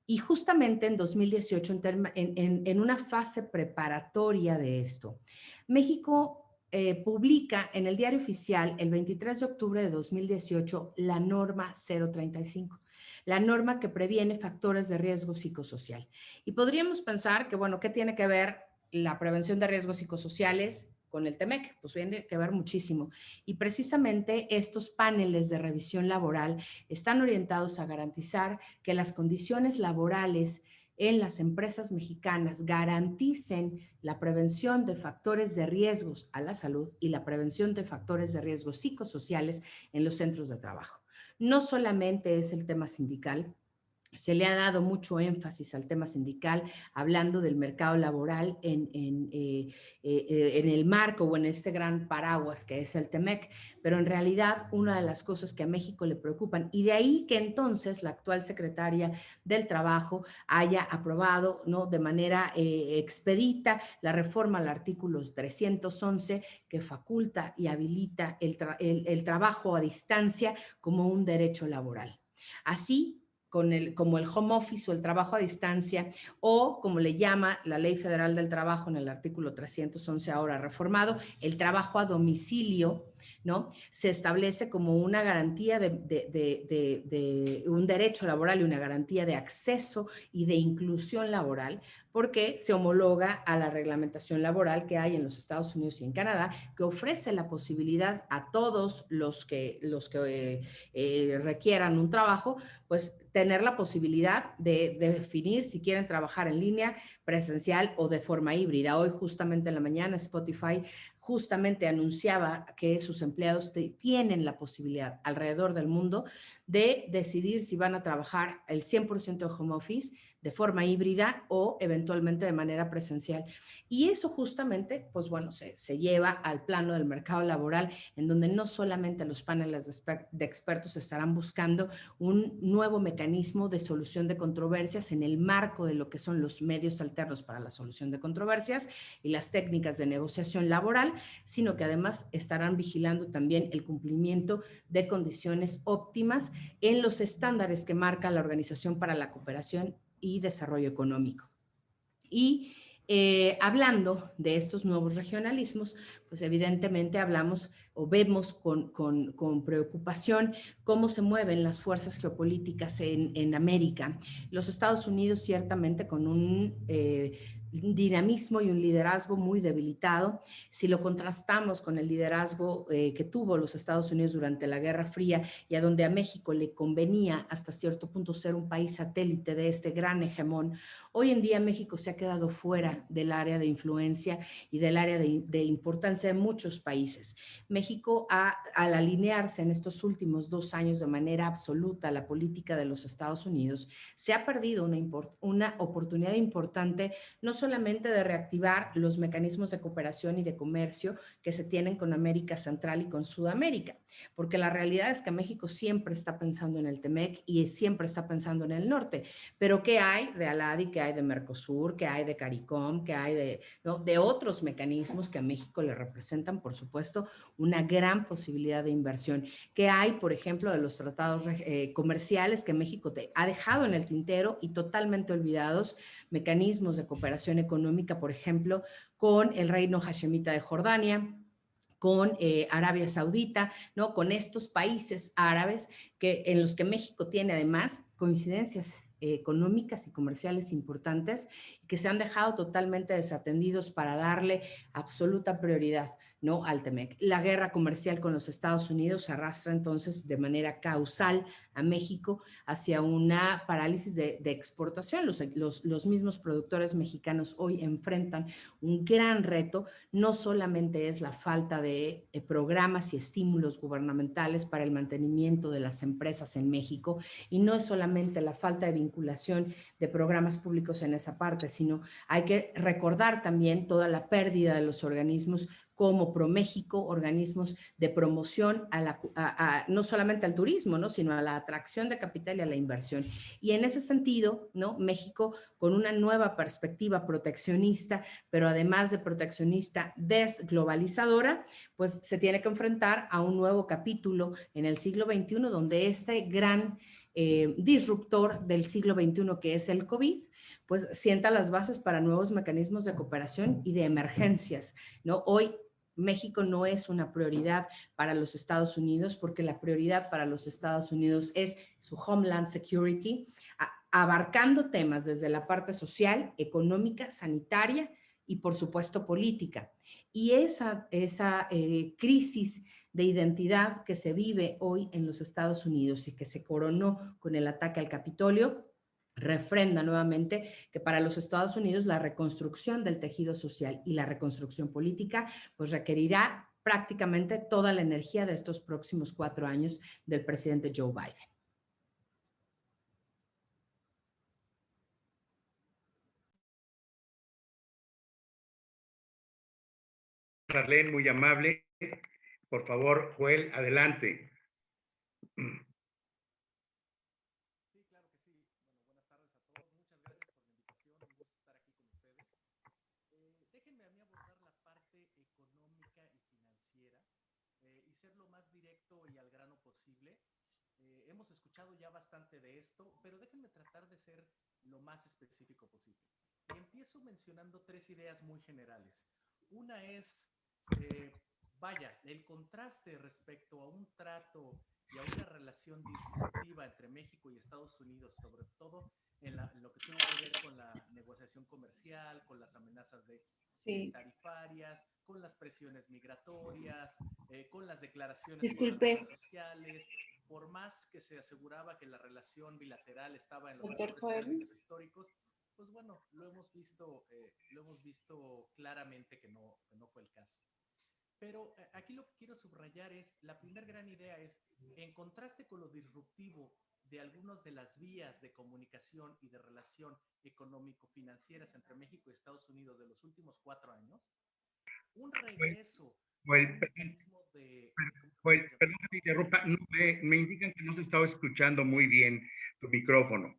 Y justamente en 2018, en una fase preparatoria de esto, México publica en el Diario Oficial el 23 de octubre de 2018 la norma 035, la norma que previene factores de riesgo psicosocial. Y podríamos pensar que, bueno, ¿qué tiene que ver la prevención de riesgos psicosociales con el TEMEC? Pues tiene que ver muchísimo. Y precisamente estos paneles de revisión laboral están orientados a garantizar que las condiciones laborales en las empresas mexicanas garanticen la prevención de factores de riesgos a la salud y la prevención de factores de riesgos psicosociales en los centros de trabajo. No solamente es el tema sindical, se le ha dado mucho énfasis al tema sindical, hablando del mercado laboral en el marco o en este gran paraguas que es el TEMEC, pero en realidad una de las cosas que a México le preocupan, y de ahí que entonces la actual secretaria del Trabajo haya aprobado, ¿no?, de manera expedita la reforma al artículo 311 que faculta y habilita el trabajo a distancia como un derecho laboral. Así, como el home office o el trabajo a distancia, o como le llama la Ley Federal del Trabajo en el artículo 311 ahora reformado, el trabajo a domicilio, ¿no? Se establece como una garantía de un derecho laboral y una garantía de acceso y de inclusión laboral, porque se homologa a la reglamentación laboral que hay en los Estados Unidos y en Canadá, que ofrece la posibilidad a todos los que requieran un trabajo, pues tener la posibilidad de definir si quieren trabajar en línea, presencial o de forma híbrida. Hoy justamente en la mañana Spotify justamente anunciaba que sus empleados tienen la posibilidad alrededor del mundo de decidir si van a trabajar el 100% de home office, de forma híbrida o eventualmente de manera presencial. Y eso justamente, pues bueno, se lleva al plano del mercado laboral, en donde no solamente los paneles de expertos estarán buscando un nuevo mecanismo de solución de controversias en el marco de lo que son los medios alternos para la solución de controversias y las técnicas de negociación laboral, sino que además estarán vigilando también el cumplimiento de condiciones óptimas en los estándares que marca la Organización para la Cooperación y Desarrollo Económico. Y hablando de estos nuevos regionalismos, pues evidentemente hablamos o vemos con preocupación cómo se mueven las fuerzas geopolíticas en América. Los Estados Unidos ciertamente con un dinamismo y un liderazgo muy debilitado. Si lo contrastamos con el liderazgo que tuvo los Estados Unidos durante la Guerra Fría y a donde a México le convenía hasta cierto punto ser un país satélite de este gran hegemón, hoy en día México se ha quedado fuera del área de influencia y del área de importancia de muchos países. México, al alinearse en estos últimos 2 años de manera absoluta a la política de los Estados Unidos, se ha perdido una oportunidad importante, no solamente de reactivar los mecanismos de cooperación y de comercio que se tienen con América Central y con Sudamérica, porque la realidad es que México siempre está pensando en el TEMEC y siempre está pensando en el norte, pero ¿qué hay de ALADI, qué hay de Mercosur, qué hay de CARICOM, qué hay de otros mecanismos que a México le representan, por supuesto, una gran posibilidad de inversión? ¿Qué hay, por ejemplo, de los tratados comerciales que México ha dejado en el tintero y totalmente olvidados? Mecanismos de cooperación económica, por ejemplo, con el reino hashemita de Jordania, con Arabia Saudita, ¿no? Con estos países árabes en los que México tiene además coincidencias económicas y comerciales importantes que se han dejado totalmente desatendidos para darle absoluta prioridad, ¿no?, al TEMEC. La guerra comercial con los Estados Unidos arrastra entonces de manera causal a México hacia una parálisis de exportación. Los mismos productores mexicanos hoy enfrentan un gran reto. No solamente es la falta de programas y estímulos gubernamentales para el mantenimiento de las empresas en México, y no es solamente la falta de vinculación de programas públicos en esa parte, sino hay que recordar también toda la pérdida de los organismos como ProMéxico, organismos de promoción no solamente al turismo, ¿no?, sino a la atracción de capital y a la inversión. Y en ese sentido, ¿no?, México con una nueva perspectiva proteccionista, pero además de proteccionista desglobalizadora, pues se tiene que enfrentar a un nuevo capítulo en el siglo XXI, donde este gran disruptor del siglo XXI, que es el COVID, pues sienta las bases para nuevos mecanismos de cooperación y de emergencias, ¿no? Hoy México no es una prioridad para los Estados Unidos, porque la prioridad para los Estados Unidos es su Homeland Security, abarcando temas desde la parte social, económica, sanitaria y por supuesto política. Y esa crisis de identidad que se vive hoy en los Estados Unidos y que se coronó con el ataque al Capitolio, refrenda nuevamente que para los Estados Unidos la reconstrucción del tejido social y la reconstrucción política pues requerirá prácticamente toda la energía de estos próximos 4 años del presidente Joe Biden. Arlene, muy amable. Por favor, Joel, adelante. Sí, claro que sí. Bueno, buenas tardes a todos. Muchas gracias por la invitación. Un gusto estar aquí con ustedes. Déjenme a mí abordar la parte económica y financiera y ser lo más directo y al grano posible. Hemos escuchado ya bastante de esto, pero déjenme tratar de ser lo más específico posible. Empiezo mencionando tres ideas muy generales. Una es, vaya, el contraste respecto a un trato y a una relación disruptiva entre México y Estados Unidos, sobre todo en lo que tuvo que ver con la negociación comercial, con las amenazas tarifarias, con las presiones migratorias, con las declaraciones por las redes sociales. Por más que se aseguraba que la relación bilateral estaba en los mejores términos históricos, pues bueno, lo hemos visto claramente que no fue el caso. Pero aquí lo que quiero subrayar es, la primera gran idea es, en contraste con lo disruptivo de algunas de las vías de comunicación y de relación económico-financieras entre México y Estados Unidos de los últimos 4 años, un regreso a un mecanismo de... Joel, perdón que te interrumpa, no, me indican que no se estaba escuchando muy bien tu micrófono.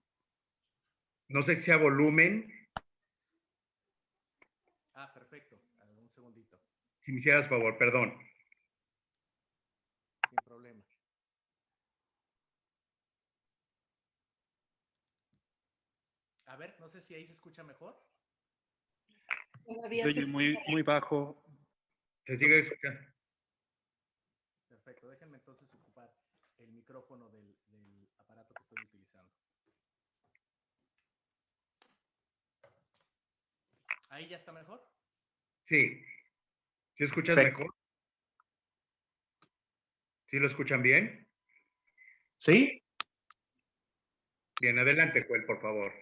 No sé si sea volumen. Ah, perfecto. A ver, un segundito. Si me hicieras favor, perdón. Sin problema. A ver, no sé si ahí se escucha mejor. Se oye muy bajo. Se sigue escuchando. Perfecto, déjenme entonces ocupar el micrófono del aparato que estoy utilizando. ¿Ahí ya está mejor? Sí. ¿Sí escuchas Perfecto. mejor? ¿Sí lo escuchan bien? ¿Sí? Bien, adelante, Joel, por favor.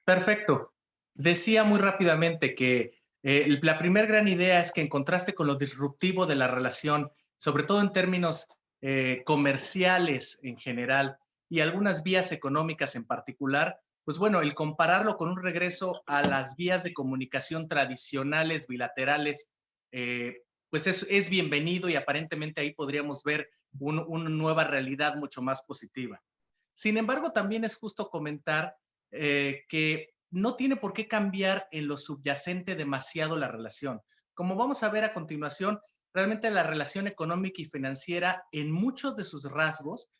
Perfecto. Decía muy rápidamente que la primera gran idea es que en contraste con lo disruptivo de la relación, sobre todo en términos comerciales en general y algunas vías económicas en particular, pues bueno, el compararlo con un regreso a las vías de comunicación tradicionales, bilaterales, pues es bienvenido y aparentemente ahí podríamos ver una nueva realidad mucho más positiva. Sin embargo, también es justo comentar que no tiene por qué cambiar en lo subyacente demasiado la relación. Como vamos a ver a continuación, realmente la relación económica y financiera en muchos de sus rasgos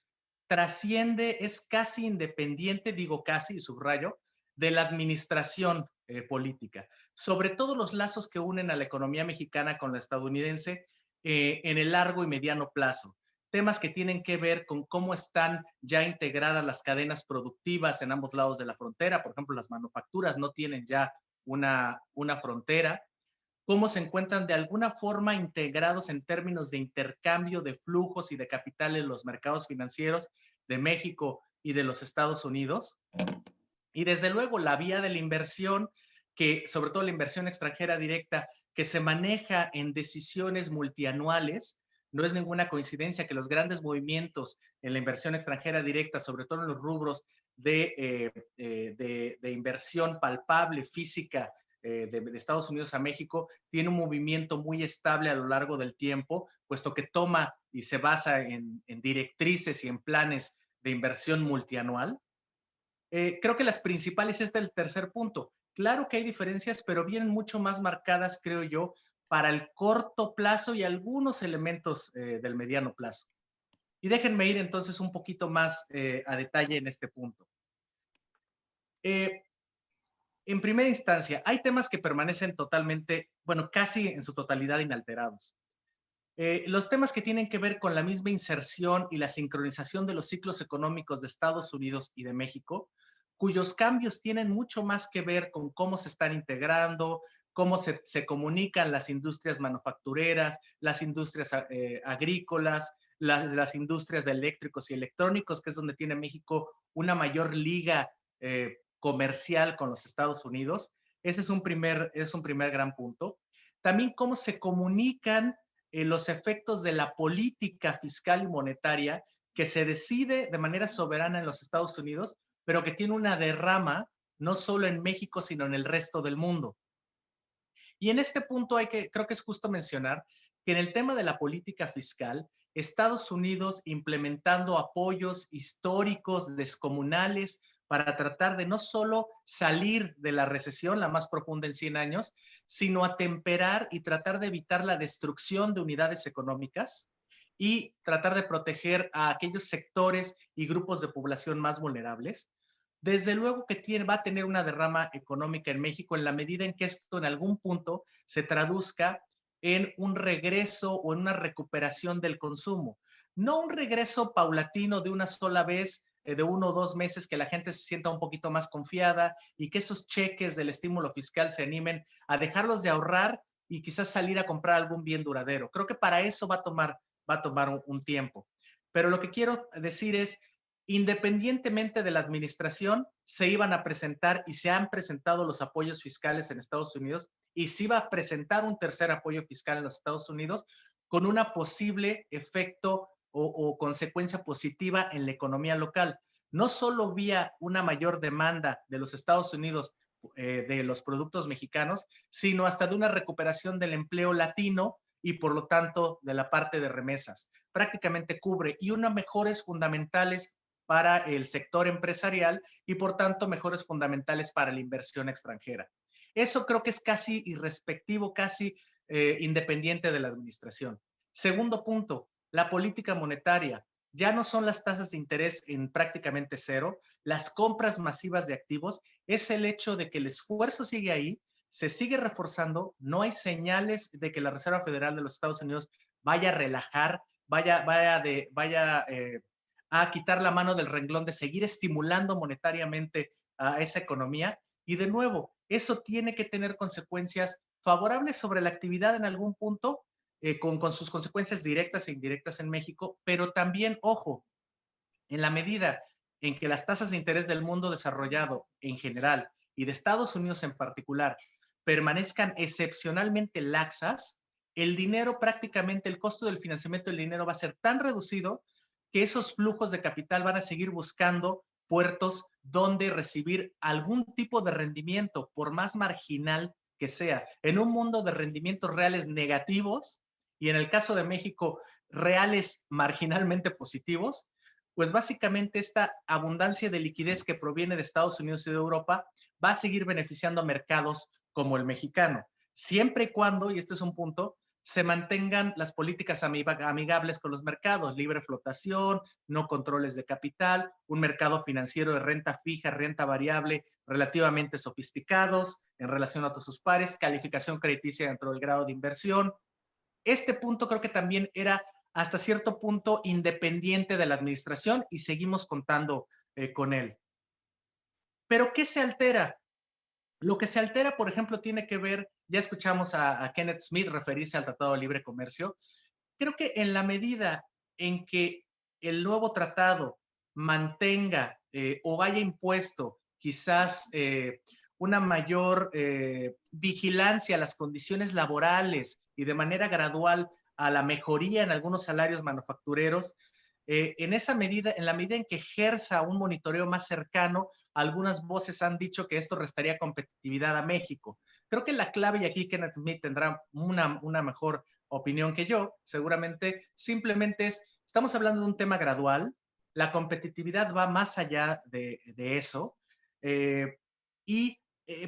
trasciende, es casi independiente, digo casi y subrayo, de la administración política. Sobre todo los lazos que unen a la economía mexicana con la estadounidense en el largo y mediano plazo. Temas que tienen que ver con cómo están ya integradas las cadenas productivas en ambos lados de la frontera. Por ejemplo, las manufacturas no tienen ya una frontera. Cómo se encuentran de alguna forma integrados en términos de intercambio de flujos y de capital en los mercados financieros de México y de los Estados Unidos. Y desde luego la vía de la inversión, que sobre todo la inversión extranjera directa, que se maneja en decisiones multianuales. No es ninguna coincidencia que los grandes movimientos en la inversión extranjera directa, sobre todo en los rubros de inversión palpable, física, de Estados Unidos a México, tiene un movimiento muy estable a lo largo del tiempo, puesto que toma y se basa en directrices y en planes de inversión multianual. Creo que las principales, este es el tercer punto. Claro que hay diferencias, pero vienen mucho más marcadas, creo yo, para el corto plazo y algunos elementos del mediano plazo. Y déjenme ir entonces un poquito más a detalle en este punto. En primera instancia, hay temas que permanecen totalmente, bueno, casi en su totalidad inalterados. Los temas que tienen que ver con la misma inserción y la sincronización de los ciclos económicos de Estados Unidos y de México, cuyos cambios tienen mucho más que ver con cómo se están integrando, cómo se comunican las industrias manufactureras, las industrias agrícolas, las industrias de eléctricos y electrónicos, que es donde tiene México una mayor liga comercial con los Estados Unidos. Ese es un primer gran punto. También cómo se comunican los efectos de la política fiscal y monetaria que se decide de manera soberana en los Estados Unidos, pero que tiene una derrama no solo en México, sino en el resto del mundo. Y en este punto creo que es justo mencionar que en el tema de la política fiscal, Estados Unidos implementando apoyos históricos, descomunales, para tratar de no solo salir de la recesión, la más profunda en 100 años, sino atemperar y tratar de evitar la destrucción de unidades económicas y tratar de proteger a aquellos sectores y grupos de población más vulnerables. Desde luego que va a tener una derrama económica en México en la medida en que esto en algún punto se traduzca en un regreso o en una recuperación del consumo. No un regreso paulatino de una sola vez, de 1 o 2 meses, que la gente se sienta un poquito más confiada y que esos cheques del estímulo fiscal se animen a dejarlos de ahorrar y quizás salir a comprar algún bien duradero. Creo que para eso va a tomar un tiempo. Pero lo que quiero decir es, independientemente de la administración, se iban a presentar y se han presentado los apoyos fiscales en Estados Unidos y se iba a presentar un tercer apoyo fiscal en los Estados Unidos con una posible efecto o consecuencia positiva en la economía local. No solo vía una mayor demanda de los Estados Unidos de los productos mexicanos, sino hasta de una recuperación del empleo latino y por lo tanto de la parte de remesas. Prácticamente cubre y unas mejores fundamentales para el sector empresarial y por tanto mejores fundamentales para la inversión extranjera. Eso creo que es casi irrespectivo, casi independiente de la administración. Segundo punto, la política monetaria. Ya no son las tasas de interés en prácticamente cero, las compras masivas de activos, es el hecho de que el esfuerzo sigue ahí, se sigue reforzando, no hay señales de que la Reserva Federal de los Estados Unidos vaya a relajar, vaya a quitar la mano del renglón de seguir estimulando monetariamente a esa economía. Y de nuevo, eso tiene que tener consecuencias favorables sobre la actividad en algún punto, con sus consecuencias directas e indirectas en México, pero también, ojo, en la medida en que las tasas de interés del mundo desarrollado en general y de Estados Unidos en particular permanezcan excepcionalmente laxas, el dinero prácticamente, el costo del financiamiento del dinero va a ser tan reducido que esos flujos de capital van a seguir buscando puertos donde recibir algún tipo de rendimiento, por más marginal que sea. En un mundo de rendimientos reales negativos, y en el caso de México, reales marginalmente positivos, pues básicamente esta abundancia de liquidez que proviene de Estados Unidos y de Europa va a seguir beneficiando a mercados como el mexicano, siempre y cuando, y este es un punto, se mantengan las políticas amigables con los mercados, libre flotación, no controles de capital, un mercado financiero de renta fija, renta variable, relativamente sofisticados en relación a todos sus pares, calificación crediticia dentro del grado de inversión. Este punto creo que también era hasta cierto punto independiente de la administración y seguimos contando con él. ¿Pero qué se altera? Lo que se altera, por ejemplo, tiene que ver, ya escuchamos a Kenneth Smith referirse al Tratado de Libre Comercio. Creo que en la medida en que el nuevo tratado mantenga o haya impuesto quizás una mayor vigilancia a las condiciones laborales y de manera gradual a la mejoría en algunos salarios manufactureros, en esa medida, en la medida en que ejerza un monitoreo más cercano, algunas voces han dicho que esto restaría competitividad a México. Creo que la clave, y aquí Kenneth Smith tendrá una mejor opinión que yo, seguramente, simplemente estamos hablando de un tema gradual, la competitividad va más allá de eso,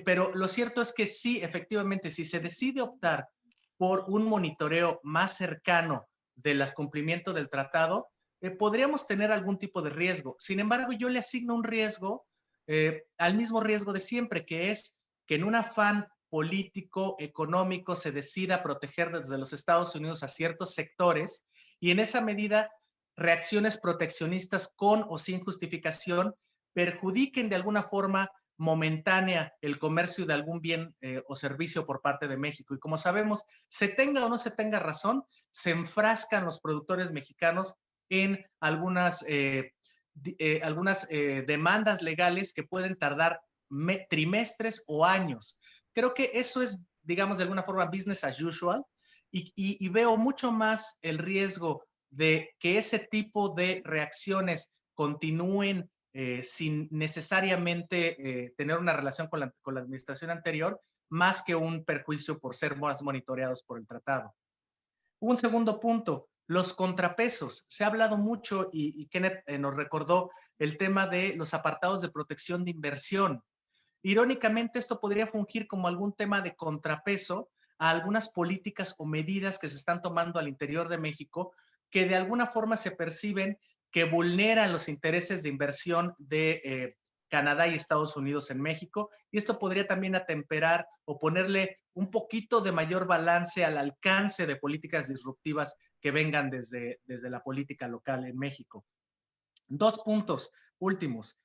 pero lo cierto es que sí, efectivamente, si se decide optar por un monitoreo más cercano del cumplimiento del tratado, podríamos tener algún tipo de riesgo. Sin embargo, yo le asigno un riesgo al mismo riesgo de siempre, que es que en un afán político, económico, se decida proteger desde los Estados Unidos a ciertos sectores y en esa medida reacciones proteccionistas con o sin justificación perjudiquen de alguna forma momentánea el comercio de algún bien o servicio por parte de México. Y como sabemos, se tenga o no se tenga razón, se enfrascan los productores mexicanos en algunas demandas legales que pueden tardar trimestres o años. Creo que eso es, digamos, de alguna forma business as usual y veo mucho más el riesgo de que ese tipo de reacciones continúen sin necesariamente tener una relación con la administración anterior, más que un perjuicio por ser más monitoreados por el tratado. Un segundo punto, los contrapesos. Se ha hablado mucho y Kenneth nos recordó el tema de los apartados de protección de inversión. Irónicamente, esto podría fungir como algún tema de contrapeso a algunas políticas o medidas que se están tomando al interior de México que de alguna forma se perciben que vulneran los intereses de inversión de Canadá y Estados Unidos en México, y esto podría también atemperar o ponerle un poquito de mayor balance al alcance de políticas disruptivas que vengan desde la política local en México. Dos puntos últimos.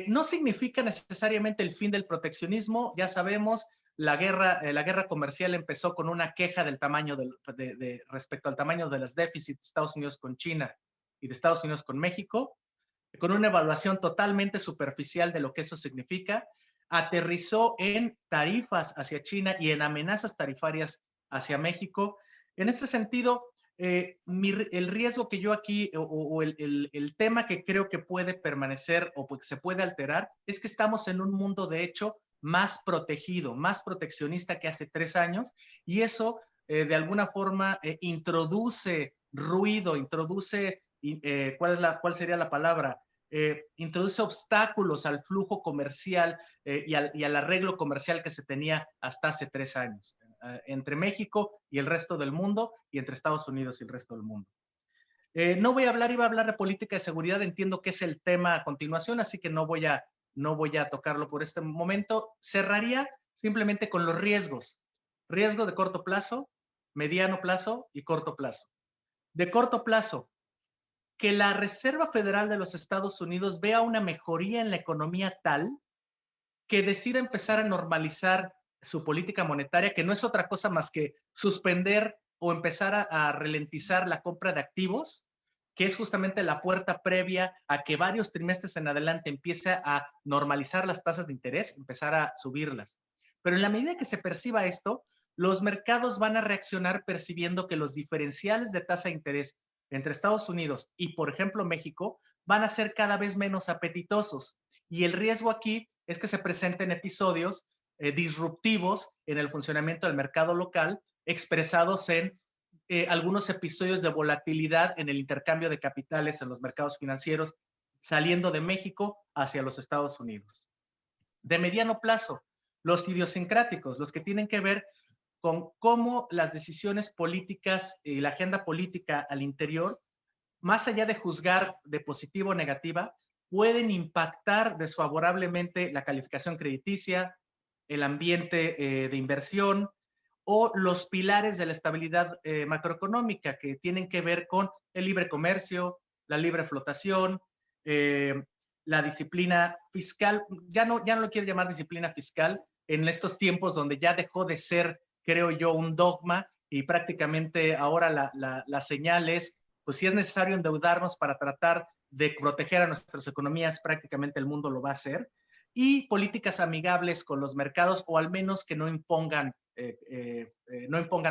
No significa necesariamente el fin del proteccionismo. Ya sabemos, la guerra comercial empezó con una queja del tamaño respecto al tamaño de los déficits de Estados Unidos con China y de Estados Unidos con México, con una evaluación totalmente superficial de lo que eso significa. Aterrizó en tarifas hacia China y en amenazas tarifarias hacia México. En este sentido, el riesgo que yo aquí, o el tema que creo que puede permanecer o que se puede alterar, es que estamos en un mundo, de hecho, más protegido, más proteccionista que hace 3 años, y eso de alguna forma introduce ruido, introduce, ¿cuál sería la palabra? Introduce obstáculos al flujo comercial y al arreglo comercial que se tenía hasta hace 3 años, entre México y el resto del mundo, y entre Estados Unidos y el resto del mundo. No voy a hablar, iba a hablar de política de seguridad, entiendo que es el tema a continuación, así que no voy a tocarlo por este momento. Cerraría simplemente con los riesgos. Riesgo de corto plazo, mediano plazo y corto plazo. De corto plazo, que la Reserva Federal de los Estados Unidos vea una mejoría en la economía tal que decida empezar a normalizar su política monetaria, que no es otra cosa más que suspender o empezar a ralentizar la compra de activos, que es justamente la puerta previa a que varios trimestres en adelante empiece a normalizar las tasas de interés, empezar a subirlas. Pero en la medida que se perciba esto, los mercados van a reaccionar percibiendo que los diferenciales de tasa de interés entre Estados Unidos y, por ejemplo, México, van a ser cada vez menos apetitosos. Y el riesgo aquí es que se presenten episodios disruptivos en el funcionamiento del mercado local, expresados en algunos episodios de volatilidad en el intercambio de capitales en los mercados financieros, saliendo de México hacia los Estados Unidos. De mediano plazo, los idiosincráticos, los que tienen que ver con cómo las decisiones políticas y la agenda política al interior, más allá de juzgar de positiva o negativa, pueden impactar desfavorablemente la calificación crediticia, el ambiente de inversión o los pilares de la estabilidad macroeconómica, que tienen que ver con el libre comercio, la libre flotación, la disciplina fiscal. Ya no lo quiero llamar disciplina fiscal en estos tiempos donde ya dejó de ser, creo yo, un dogma, y prácticamente ahora la señal es, pues si es necesario endeudarnos para tratar de proteger a nuestras economías, prácticamente el mundo lo va a hacer, y políticas amigables con los mercados, o al menos que no impongan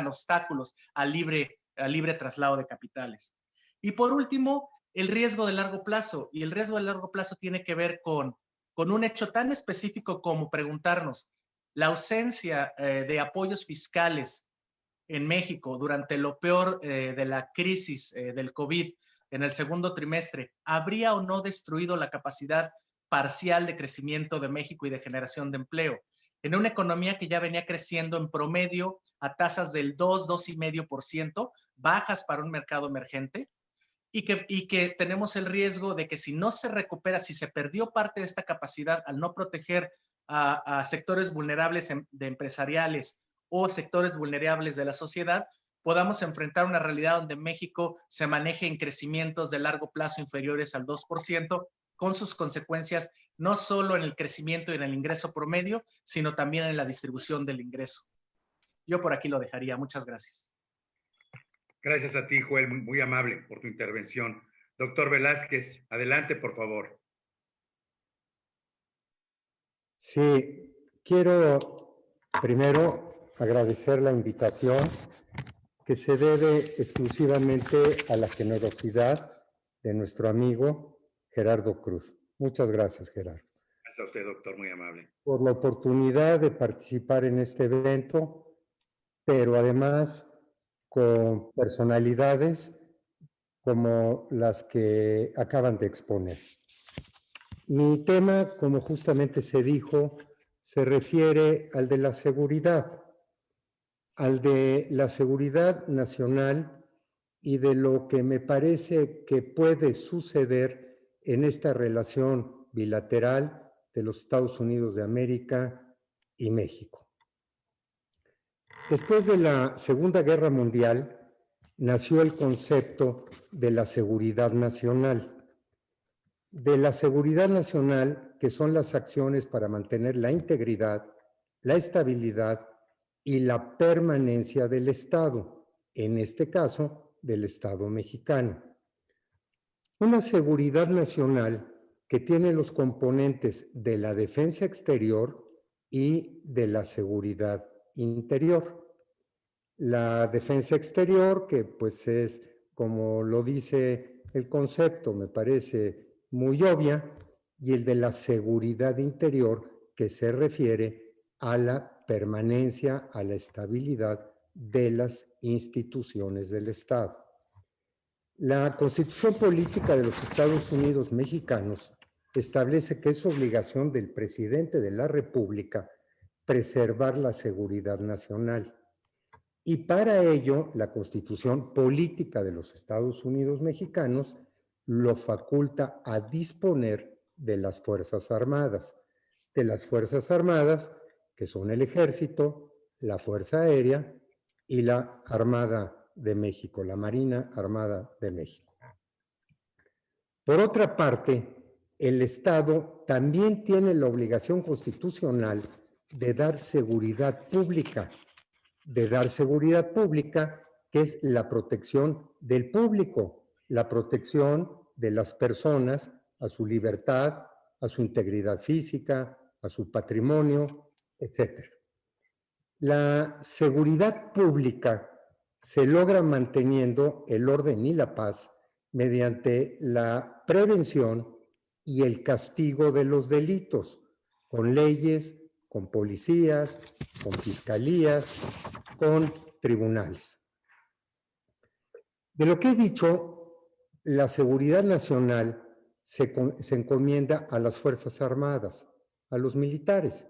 obstáculos al libre traslado de capitales. Y por último, el riesgo de largo plazo, y el riesgo de largo plazo tiene que ver con un hecho tan específico como preguntarnos, la ausencia de apoyos fiscales en México durante lo peor de la crisis del COVID en el segundo trimestre, ¿habría o no destruido la capacidad parcial de crecimiento de México y de generación de empleo? En una economía que ya venía creciendo en promedio a tasas del 2,5%, bajas para un mercado emergente, y que tenemos el riesgo de que si no se recupera, si se perdió parte de esta capacidad al no proteger a sectores vulnerables de empresariales o sectores vulnerables de la sociedad, podamos enfrentar una realidad donde México se maneje en crecimientos de largo plazo inferiores al 2%, con sus consecuencias no solo en el crecimiento y en el ingreso promedio, sino también en la distribución del ingreso. Yo por aquí lo dejaría. Muchas gracias. Gracias a ti, Joel, muy amable por tu intervención. Doctor Velázquez, adelante, por favor. Sí, quiero primero agradecer la invitación, que se debe exclusivamente a la generosidad de nuestro amigo Gerardo Cruz. Muchas gracias, Gerardo. Gracias a usted, doctor, muy amable. por la oportunidad de participar en este evento, pero además con personalidades como las que acaban de exponer. Mi tema, como justamente se dijo, se refiere al de la seguridad nacional y de lo que me parece que puede suceder en esta relación bilateral de los Estados Unidos de América y México. Después de la Segunda Guerra Mundial, nació el concepto de la seguridad nacional. De la seguridad nacional, que son las acciones para mantener la integridad, la estabilidad y la permanencia del Estado, en este caso, del Estado mexicano. Una seguridad nacional que tiene los componentes de la defensa exterior y de la seguridad interior. La defensa exterior, que pues es, como lo dice el concepto, me parece muy obvia, y el de la seguridad interior, que se refiere a la permanencia, a la estabilidad de las instituciones del Estado. La Constitución Política de los Estados Unidos Mexicanos establece que es obligación del presidente de la República preservar la seguridad nacional. Y para ello, la Constitución Política de los Estados Unidos Mexicanos lo faculta a disponer de las Fuerzas Armadas. De las Fuerzas Armadas, que son el Ejército, la Fuerza Aérea y la Armada de México, la Marina Armada de México. Por otra parte, el Estado también tiene la obligación constitucional de dar seguridad pública, que es la protección del público, la protección de las personas a su libertad, a su integridad física, a su patrimonio, etc. La seguridad pública se logra manteniendo el orden y la paz mediante la prevención y el castigo de los delitos, con leyes, con policías, con fiscalías, con tribunales. De lo que he dicho, la seguridad nacional se encomienda a las Fuerzas Armadas, a los militares,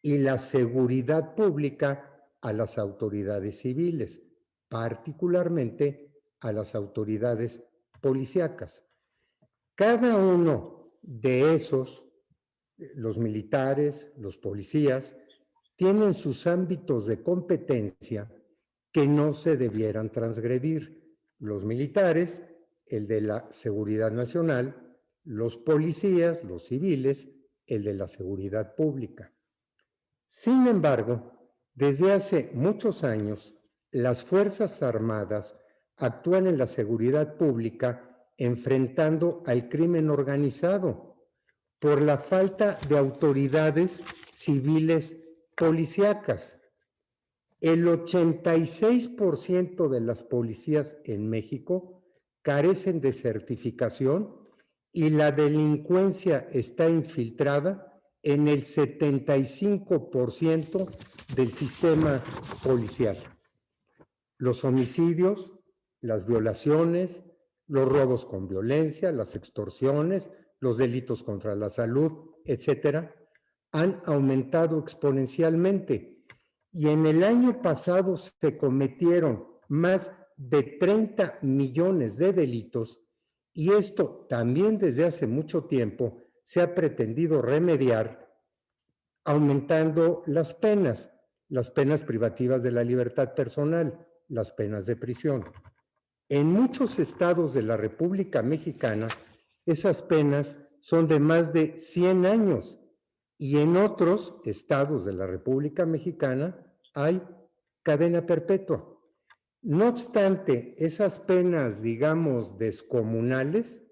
y la seguridad pública a las autoridades civiles, particularmente a las autoridades policíacas. Cada uno de esos, los militares, los policías, tienen sus ámbitos de competencia que no se debieran transgredir. Los militares, el de la seguridad nacional, los policías, los civiles, el de la seguridad pública. Sin embargo, desde hace muchos años, las Fuerzas Armadas actúan en la seguridad pública enfrentando al crimen organizado por la falta de autoridades civiles policíacas. El 86% de las policías en México carecen de certificación y la delincuencia está infiltrada en el 75% del sistema policial. Los homicidios, las violaciones, los robos con violencia, las extorsiones, los delitos contra la salud, etcétera, han aumentado exponencialmente. Y en el año pasado se cometieron más de 30 millones de delitos, y esto también desde hace mucho tiempo se ha pretendido remediar aumentando las penas privativas de la libertad personal, las penas de prisión. En muchos estados de la República Mexicana, esas penas son de más de 100 años, y en otros estados de la República Mexicana hay cadena perpetua. No obstante, esas penas, digamos, descomunales,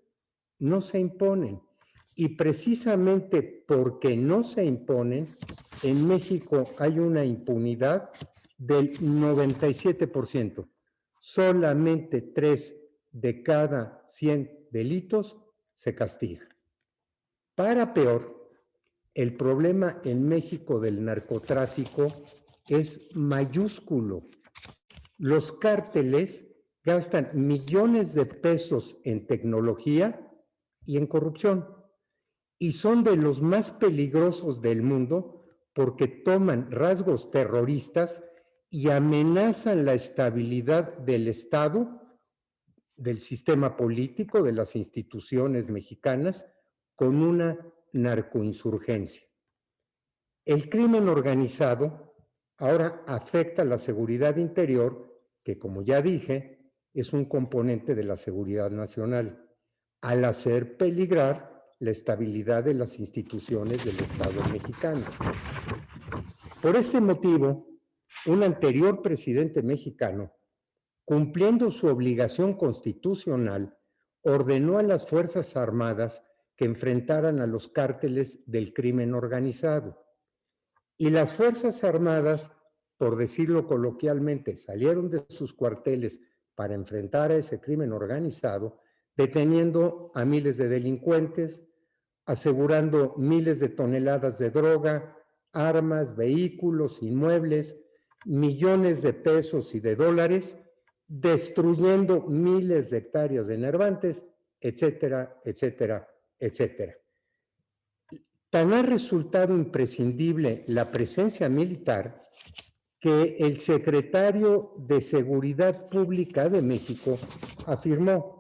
no se imponen. Y precisamente porque no se imponen, en México hay una impunidad del 97%. Solamente 3 de cada 100 delitos se castigan. Para peor, el problema en México del narcotráfico es mayúsculo. Los cárteles gastan millones de pesos en tecnología y en corrupción, y son de los más peligrosos del mundo porque toman rasgos terroristas y amenazan la estabilidad del Estado, del sistema político, de las instituciones mexicanas, con una narcoinsurgencia. El crimen organizado ahora afecta la seguridad interior, que como ya dije, es un componente de la seguridad nacional, al hacer peligrar la estabilidad de las instituciones del Estado mexicano. Por este motivo, un anterior presidente mexicano, cumpliendo su obligación constitucional, ordenó a las Fuerzas Armadas que enfrentaran a los cárteles del crimen organizado. Y las Fuerzas Armadas, por decirlo coloquialmente, salieron de sus cuarteles para enfrentar a ese crimen organizado, deteniendo a miles de delincuentes, asegurando miles de toneladas de droga, armas, vehículos, inmuebles, millones de pesos y de dólares, destruyendo miles de hectáreas de Nervantes, etcétera, etcétera, etcétera. Tan ha resultado imprescindible la presencia militar que el secretario de Seguridad Pública de México afirmó: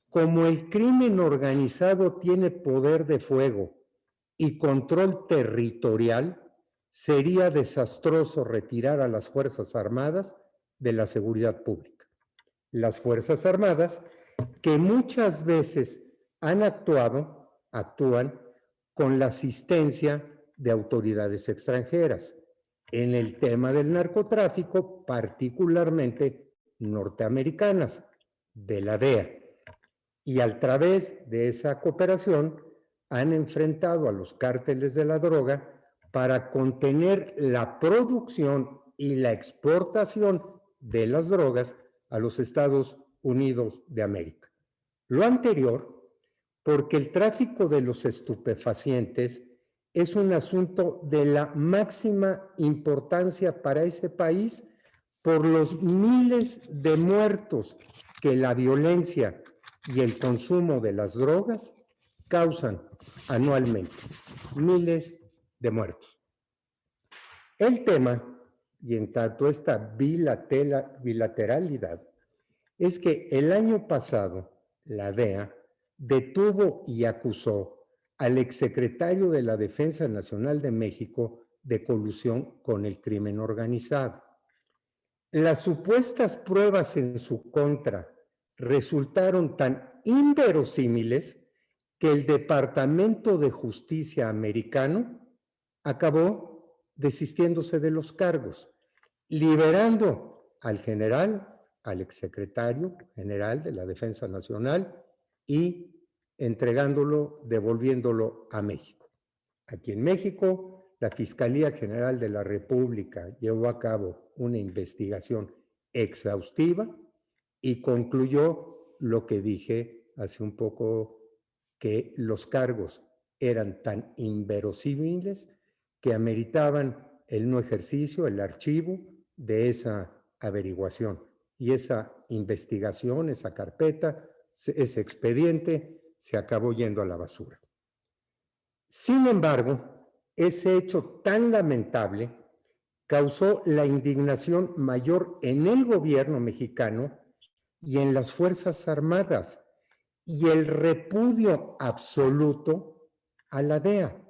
como el crimen organizado tiene poder de fuego y control territorial, sería desastroso retirar a las Fuerzas Armadas de la seguridad pública. Las Fuerzas Armadas, que muchas veces actúan con la asistencia de autoridades extranjeras en el tema del narcotráfico, particularmente norteamericanas, de la DEA. Y a través de esa cooperación han enfrentado a los cárteles de la droga para contener la producción y la exportación de las drogas a los Estados Unidos de América. Lo anterior, porque el tráfico de los estupefacientes es un asunto de la máxima importancia para ese país por los miles de muertos que la violencia y el consumo de las drogas causan anualmente. Miles de muertos. El tema, y en tanto esta bilateralidad, es que el año pasado la DEA detuvo y acusó al exsecretario de la Defensa Nacional de México de colusión con el crimen organizado. Las supuestas pruebas en su contra resultaron tan inverosímiles que el Departamento de Justicia americano acabó desistiéndose de los cargos, liberando al general, al exsecretario general de la Defensa Nacional y entregándolo, devolviéndolo a México. Aquí en México, la Fiscalía General de la República llevó a cabo una investigación exhaustiva y concluyó lo que dije hace un poco, que los cargos eran tan inverosímiles que ameritaban el no ejercicio, el archivo de esa averiguación. Y esa investigación, esa carpeta, ese expediente se acabó yendo a la basura. Sin embargo, ese hecho tan lamentable causó la indignación mayor en el gobierno mexicano y en las Fuerzas Armadas y el repudio absoluto a la DEA,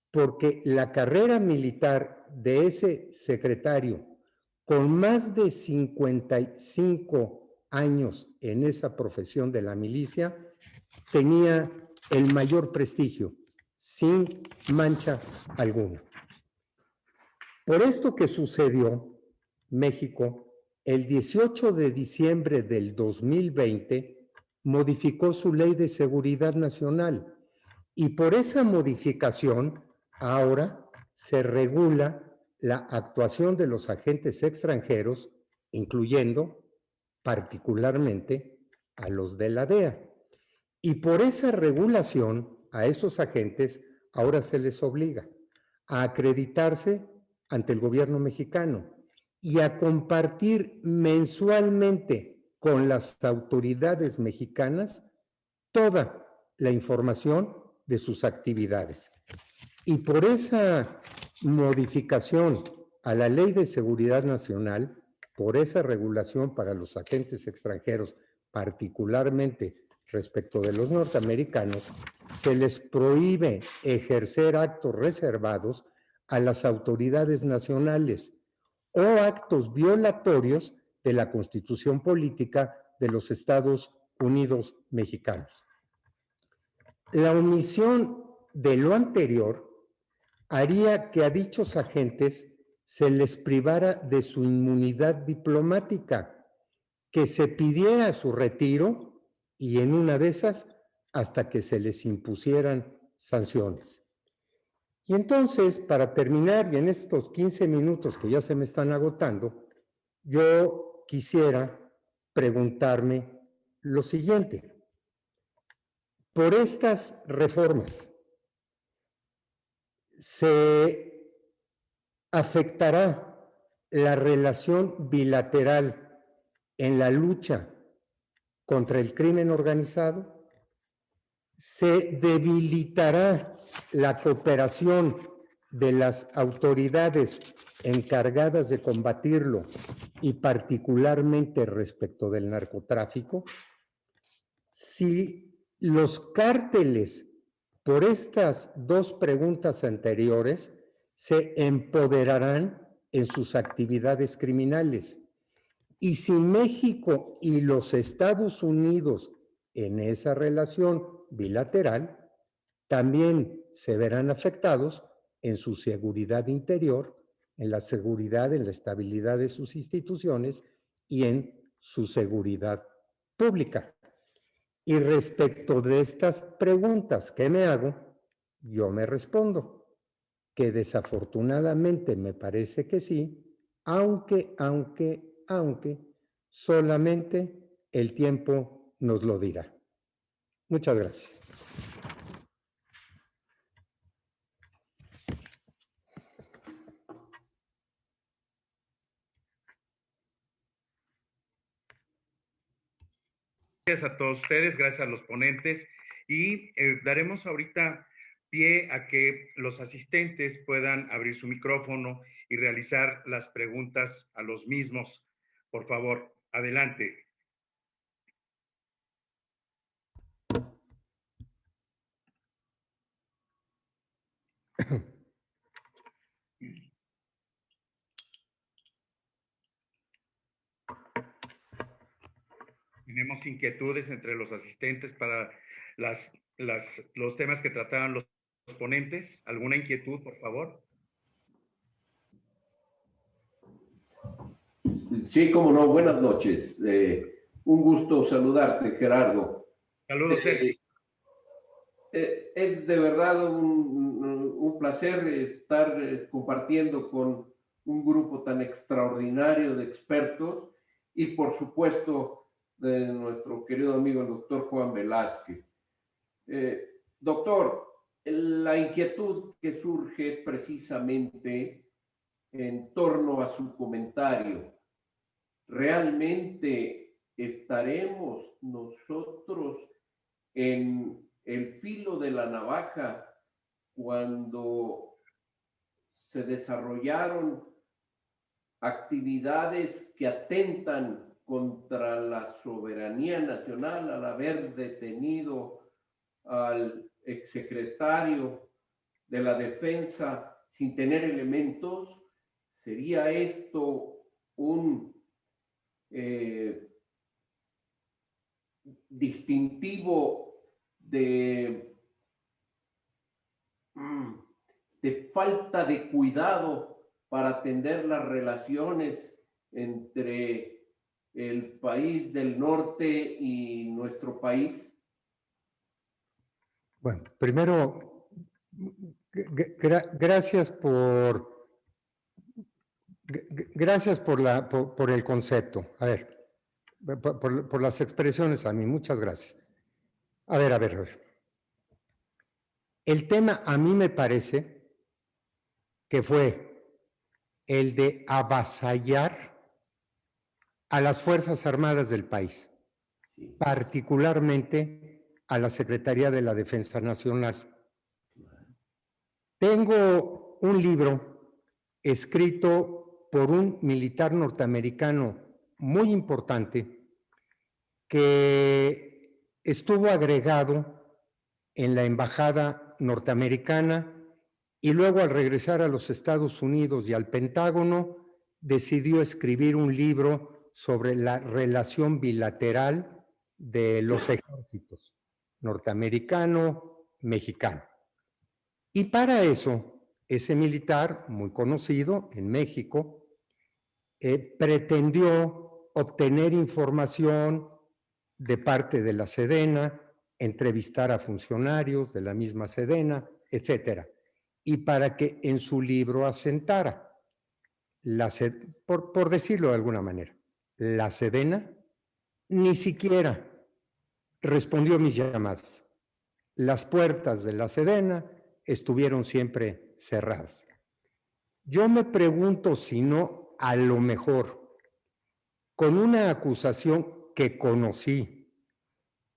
porque la carrera militar de ese secretario, con más de 55 años en esa profesión de la milicia, tenía el mayor prestigio, sin mancha alguna. Por esto que sucedió, México, el 18 de diciembre del 2020, modificó su Ley de Seguridad Nacional y por esa modificación ahora se regula la actuación de los agentes extranjeros, incluyendo particularmente a los de la DEA. Y por esa regulación a esos agentes ahora se les obliga a acreditarse ante el gobierno mexicano y a compartir mensualmente con las autoridades mexicanas toda la información de sus actividades. Y por esa modificación a la Ley de Seguridad Nacional, por esa regulación para los agentes extranjeros, particularmente respecto de los norteamericanos, se les prohíbe ejercer actos reservados a las autoridades nacionales o actos violatorios de la Constitución Política de los Estados Unidos mexicanos. La omisión de lo anterior haría que a dichos agentes se les privara de su inmunidad diplomática, que se pidiera su retiro y en una de esas hasta que se les impusieran sanciones. Y entonces, para terminar, y en estos 15 minutos que ya se me están agotando, yo quisiera preguntarme lo siguiente. Por estas reformas, ¿se afectará la relación bilateral en la lucha contra el crimen organizado? ¿Se debilitará la cooperación de las autoridades encargadas de combatirlo y particularmente respecto del narcotráfico? Si los cárteles, por estas dos preguntas anteriores, se empoderarán en sus actividades criminales. Y si México y los Estados Unidos en esa relación bilateral también se verán afectados en su seguridad interior, en la seguridad, en la estabilidad de sus instituciones y en su seguridad pública. Y respecto de estas preguntas que me hago, yo me respondo que desafortunadamente me parece que sí, aunque solamente el tiempo nos lo dirá. Muchas gracias. Gracias a todos ustedes, gracias a los ponentes y daremos ahorita pie a que los asistentes puedan abrir su micrófono y realizar las preguntas a los mismos. Por favor, adelante. Tenemos inquietudes entre los asistentes para los temas que trataban los ponentes. ¿Alguna inquietud, por favor? Sí, cómo no. Buenas noches. Un gusto saludarte, Gerardo. Saludos, Sergio. Es de verdad un placer estar compartiendo con un grupo tan extraordinario de expertos y, por supuesto, de nuestro querido amigo el doctor Juan Velázquez. Doctor, la inquietud que surge es precisamente en torno a su comentario. ¿Realmente estaremos nosotros en el filo de la navaja cuando se desarrollaron actividades que atentan contra la soberanía nacional al haber detenido al exsecretario de la Defensa sin tener elementos? ¿Sería esto un distintivo de falta de cuidado para atender las relaciones entre el país del norte y nuestro país? Bueno, primero, gracias por el concepto. A ver, por las expresiones a mí, muchas gracias. A ver. El tema a mí me parece que fue el de avasallar a las Fuerzas Armadas del país, particularmente a la Secretaría de la Defensa Nacional. Tengo un libro escrito por un militar norteamericano muy importante que estuvo agregado en la embajada norteamericana y luego al regresar a los Estados Unidos y al Pentágono decidió escribir un libro sobre la relación bilateral de los ejércitos norteamericano, mexicano. Y para eso, ese militar muy conocido en México pretendió obtener información de parte de la Sedena, entrevistar a funcionarios de la misma Sedena, etcétera. Y para que en su libro asentara, por decirlo de alguna manera, la Sedena ni siquiera respondió mis llamadas. Las puertas de la Sedena estuvieron siempre cerradas. Yo me pregunto si no, a lo mejor, con una acusación que conocí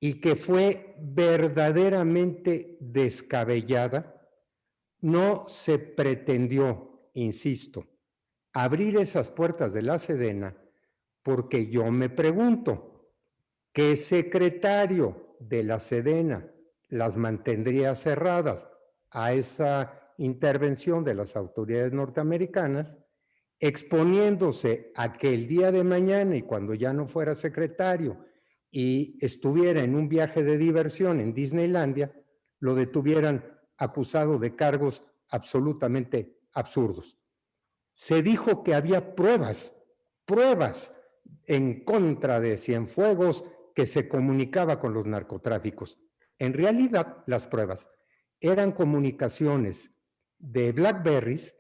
y que fue verdaderamente descabellada, no se pretendió, insisto, abrir esas puertas de la Sedena, porque yo me pregunto, ¿qué secretario de la Sedena las mantendría cerradas a esa intervención de las autoridades norteamericanas, exponiéndose a que el día de mañana y cuando ya no fuera secretario y estuviera en un viaje de diversión en Disneylandia, lo detuvieran acusado de cargos absolutamente absurdos? Se dijo que había pruebas en contra de Cienfuegos, que se comunicaba con los narcotráficos. En realidad, las pruebas eran comunicaciones de BlackBerrys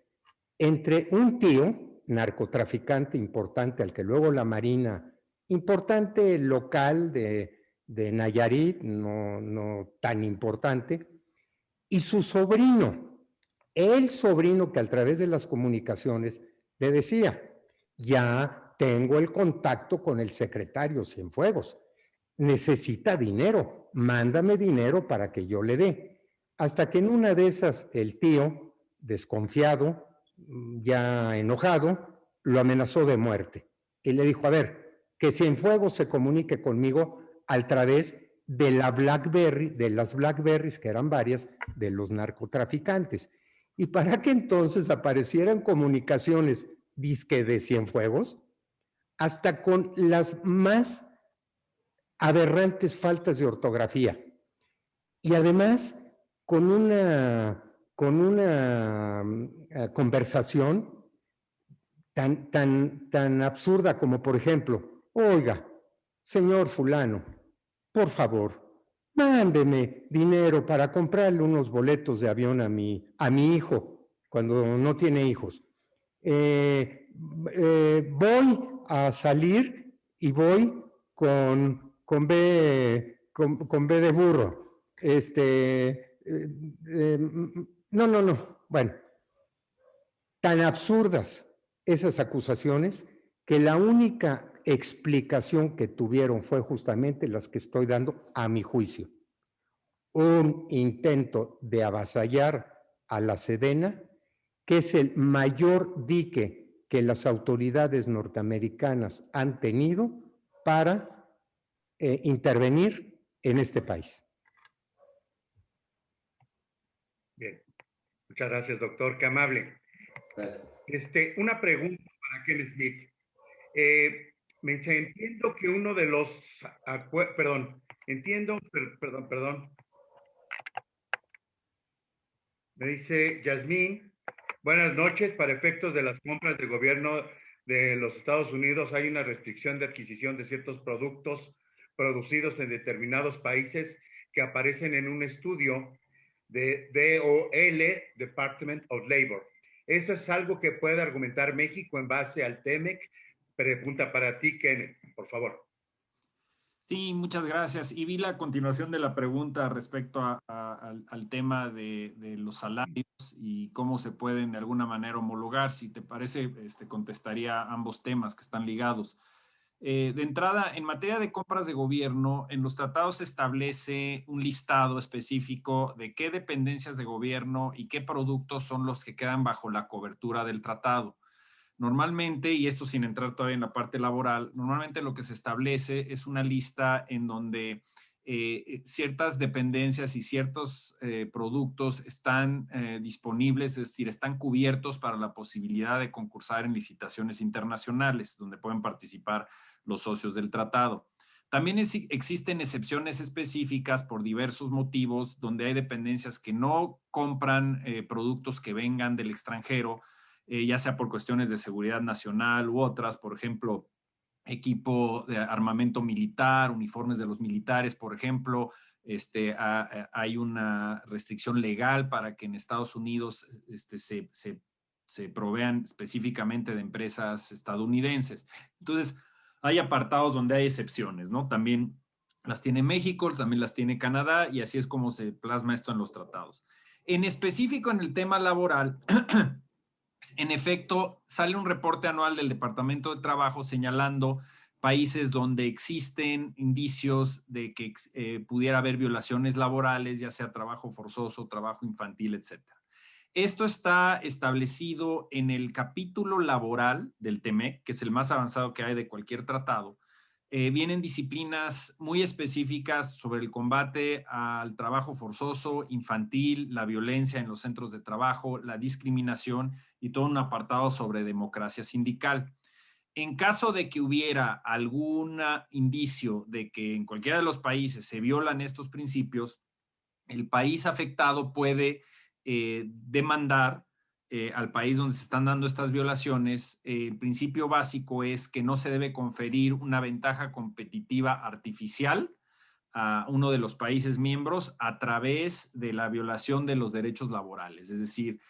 entre un tío narcotraficante importante, al que luego la Marina, importante local de Nayarit, no tan importante, y su sobrino, el sobrino que a través de las comunicaciones le decía, ya tengo el contacto con el secretario Cienfuegos, necesita dinero, mándame dinero para que yo le dé. Hasta que en una de esas el tío, desconfiado, ya enojado, lo amenazó de muerte y le dijo, a ver, que Cienfuegos se comunique conmigo a través de la BlackBerry, de las BlackBerrys, que eran varias, de los narcotraficantes. Y para que entonces aparecieran comunicaciones disque de Cienfuegos, hasta con las más aberrantes faltas de ortografía. Y además con una conversación tan absurda como, por ejemplo, oiga, señor fulano, por favor, mándeme dinero para comprarle unos boletos de avión a mi hijo cuando no tiene hijos. Voy a salir y voy con B de burro. No. Bueno, tan absurdas esas acusaciones que la única explicación que tuvieron fue justamente las que estoy dando a mi juicio. Un intento de avasallar a la Sedena, que es el mayor dique que las autoridades norteamericanas han tenido para intervenir en este país. Bien, muchas gracias, doctor, qué amable. Gracias. Una pregunta para Ken Smith. Entiendo que uno de los perdón. Me dice Yasmín, buenas noches. Para efectos de las compras del gobierno de los Estados Unidos, hay una restricción de adquisición de ciertos productos producidos en determinados países que aparecen en un estudio de DOL, Department of Labor. ¿Eso es algo que puede argumentar México en base al TEMEC? Pregunta para ti, Kenneth, por favor. Sí, muchas gracias. Y vi la continuación de la pregunta respecto al tema de los salarios y cómo se pueden de alguna manera homologar. Si te parece, contestaría ambos temas que están ligados. De entrada, en materia de compras de gobierno, en los tratados se establece un listado específico de qué dependencias de gobierno y qué productos son los que quedan bajo la cobertura del tratado. Normalmente, y esto sin entrar todavía en la parte laboral, normalmente lo que se establece es una lista en donde ciertas dependencias y ciertos productos están disponibles, es decir, están cubiertos para la posibilidad de concursar en licitaciones internacionales, donde pueden participar los socios del tratado. También existen excepciones específicas por diversos motivos, donde hay dependencias que no compran productos que vengan del extranjero, ya sea por cuestiones de seguridad nacional u otras, por ejemplo, equipo de armamento militar, uniformes de los militares, por ejemplo. Hay una restricción legal para que en Estados Unidos se provean específicamente de empresas estadounidenses. Entonces, hay apartados donde hay excepciones, ¿no? También las tiene México, también las tiene Canadá, y así es como se plasma esto en los tratados. En específico, en el tema laboral, en efecto, sale un reporte anual del Departamento de Trabajo señalando países donde existen indicios de que pudiera haber violaciones laborales, ya sea trabajo forzoso, trabajo infantil, etc. Esto está establecido en el capítulo laboral del TEMEC, que es el más avanzado que hay de cualquier tratado. Vienen disciplinas muy específicas sobre el combate al trabajo forzoso, infantil, la violencia en los centros de trabajo, la discriminación y todo un apartado sobre democracia sindical. En caso de que hubiera algún indicio de que en cualquiera de los países se violan estos principios, el país afectado puede demandar al país donde se están dando estas violaciones. El principio básico es que no se debe conferir una ventaja competitiva artificial a uno de los países miembros a través de la violación de los derechos laborales, es decir,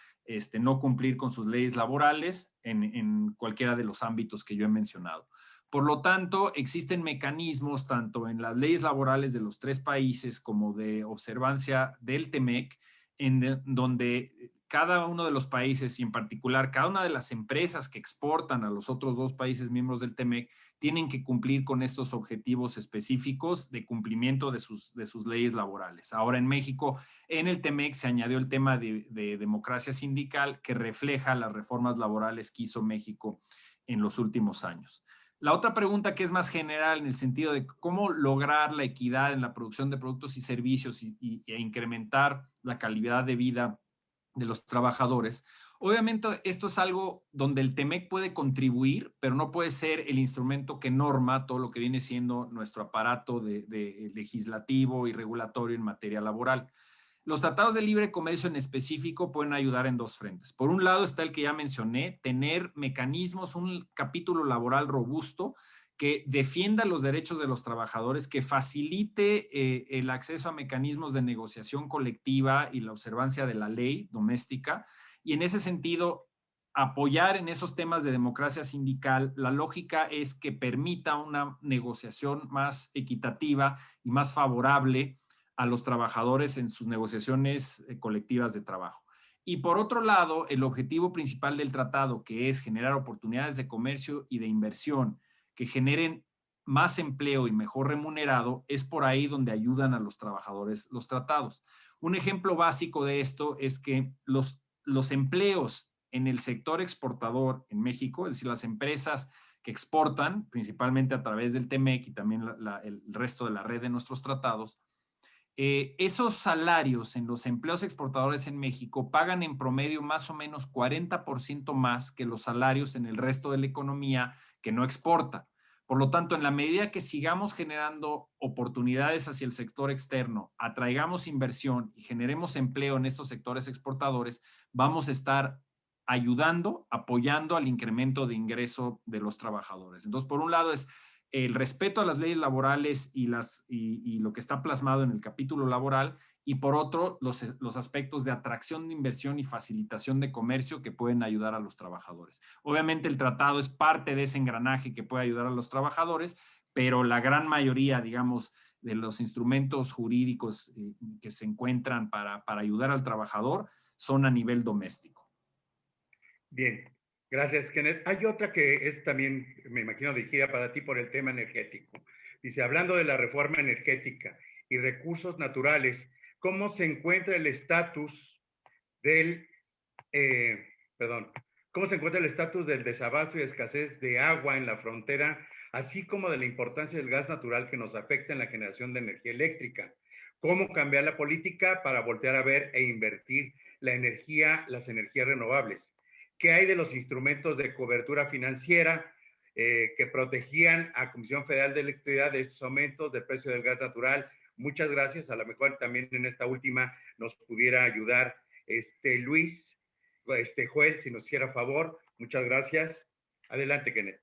no cumplir con sus leyes laborales en cualquiera de los ámbitos que yo he mencionado. Por lo tanto, existen mecanismos tanto en las leyes laborales de los tres países como de observancia del TEMEC, en donde cada uno de los países y en particular cada una de las empresas que exportan a los otros dos países miembros del TEMEC tienen que cumplir con estos objetivos específicos de cumplimiento de sus leyes laborales. Ahora en México, en el TEMEC se añadió el tema de democracia sindical que refleja las reformas laborales que hizo México en los últimos años. La otra pregunta, que es más general en el sentido de cómo lograr la equidad en la producción de productos y servicios e incrementar la calidad de vida de los trabajadores. Obviamente esto es algo donde el TEMEC puede contribuir, pero no puede ser el instrumento que norma todo lo que viene siendo nuestro aparato de legislativo y regulatorio en materia laboral. Los tratados de libre comercio en específico pueden ayudar en dos frentes. Por un lado está el que ya mencioné, tener mecanismos, un capítulo laboral robusto que defienda los derechos de los trabajadores, que facilite el acceso a mecanismos de negociación colectiva y la observancia de la ley doméstica. Y en ese sentido, apoyar en esos temas de democracia sindical. La lógica es que permita una negociación más equitativa y más favorable a los trabajadores en sus negociaciones colectivas de trabajo. Y por otro lado, el objetivo principal del tratado, que es generar oportunidades de comercio y de inversión que generen más empleo y mejor remunerado, es por ahí donde ayudan a los trabajadores los tratados. Un ejemplo básico de esto es que los empleos en el sector exportador en México, es decir, las empresas que exportan, principalmente a través del TEMEC y también el resto de la red de nuestros tratados, esos salarios en los empleos exportadores en México pagan en promedio más o menos 40% más que los salarios en el resto de la economía que no exporta. Por lo tanto, en la medida que sigamos generando oportunidades hacia el sector externo, atraigamos inversión y generemos empleo en estos sectores exportadores, vamos a estar ayudando, apoyando al incremento de ingreso de los trabajadores. Entonces, por un lado es el respeto a las leyes laborales y lo que está plasmado en el capítulo laboral, y por otro, los aspectos de atracción de inversión y facilitación de comercio que pueden ayudar a los trabajadores. Obviamente el tratado es parte de ese engranaje que puede ayudar a los trabajadores, pero la gran mayoría, digamos, de los instrumentos jurídicos que se encuentran para ayudar al trabajador son a nivel doméstico. Bien, gracias, Kenneth. Hay otra que es también, me imagino, dirigida para ti por el tema energético. Dice, hablando de la reforma energética y recursos naturales, ¿cómo se encuentra el estatus del, cómo se encuentra el estatus del desabasto y escasez de agua en la frontera, así como de la importancia del gas natural que nos afecta en la generación de energía eléctrica? ¿Cómo cambiar la política para voltear a ver e invertir las energías renovables? ¿Qué hay de los instrumentos de cobertura financiera que protegían a Comisión Federal de Electricidad de estos aumentos del precio del gas natural? Muchas gracias. A lo mejor también en esta última nos pudiera ayudar Luis, Joel, si nos hiciera favor. Muchas gracias. Adelante, Kenneth.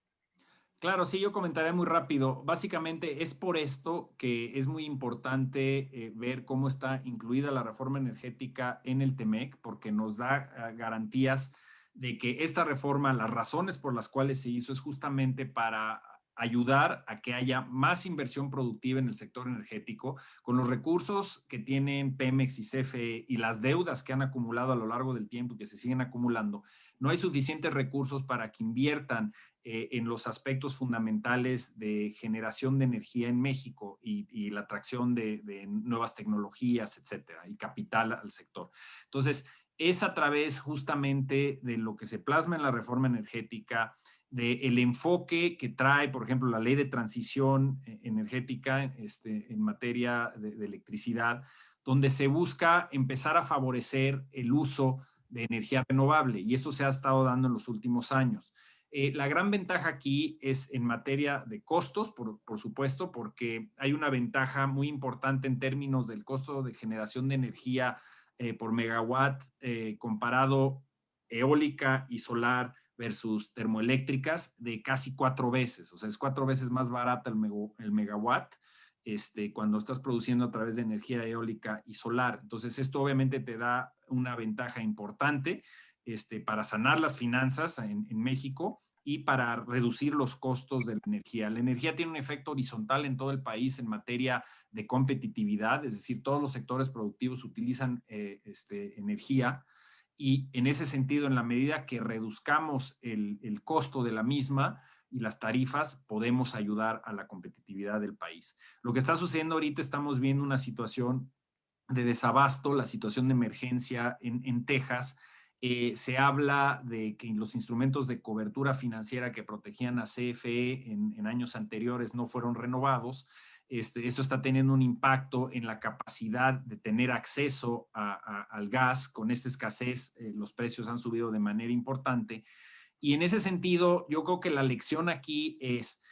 Claro, sí, yo comentaré muy rápido. Básicamente es por esto que es muy importante ver cómo está incluida la reforma energética en el TEMEC, porque nos da garantías de que esta reforma, las razones por las cuales se hizo es justamente para ayudar a que haya más inversión productiva en el sector energético, con los recursos que tienen Pemex y CFE y las deudas que han acumulado a lo largo del tiempo y que se siguen acumulando. No hay suficientes recursos para que inviertan en los aspectos fundamentales de generación de energía en México y la atracción de nuevas tecnologías, etcétera, y capital al sector. Entonces, es a través justamente de lo que se plasma en la reforma energética, del enfoque que trae, por ejemplo, la ley de transición energética en materia de electricidad, donde se busca empezar a favorecer el uso de energía renovable, y eso se ha estado dando en los últimos años. La gran ventaja aquí es en materia de costos, por supuesto, porque hay una ventaja muy importante en términos del costo de generación de energía por megawatt comparado eólica y solar versus termoeléctricas de casi 4 veces. O sea, es 4 veces más barata el megawatt cuando estás produciendo a través de energía eólica y solar. Entonces, esto obviamente te da una ventaja importante para sanar las finanzas en México y para reducir los costos de la energía. La energía tiene un efecto horizontal en todo el país en materia de competitividad, es decir, todos los sectores productivos utilizan energía, y en ese sentido, en la medida que reduzcamos el costo de la misma y las tarifas, podemos ayudar a la competitividad del país. Lo que está sucediendo ahorita, estamos viendo una situación de desabasto, la situación de emergencia en Texas. Se habla de que los instrumentos de cobertura financiera que protegían a CFE en años anteriores no fueron renovados. Esto está teniendo un impacto en la capacidad de tener acceso al gas. Con esta escasez, los precios han subido de manera importante. Y en ese sentido, yo creo que la lección aquí es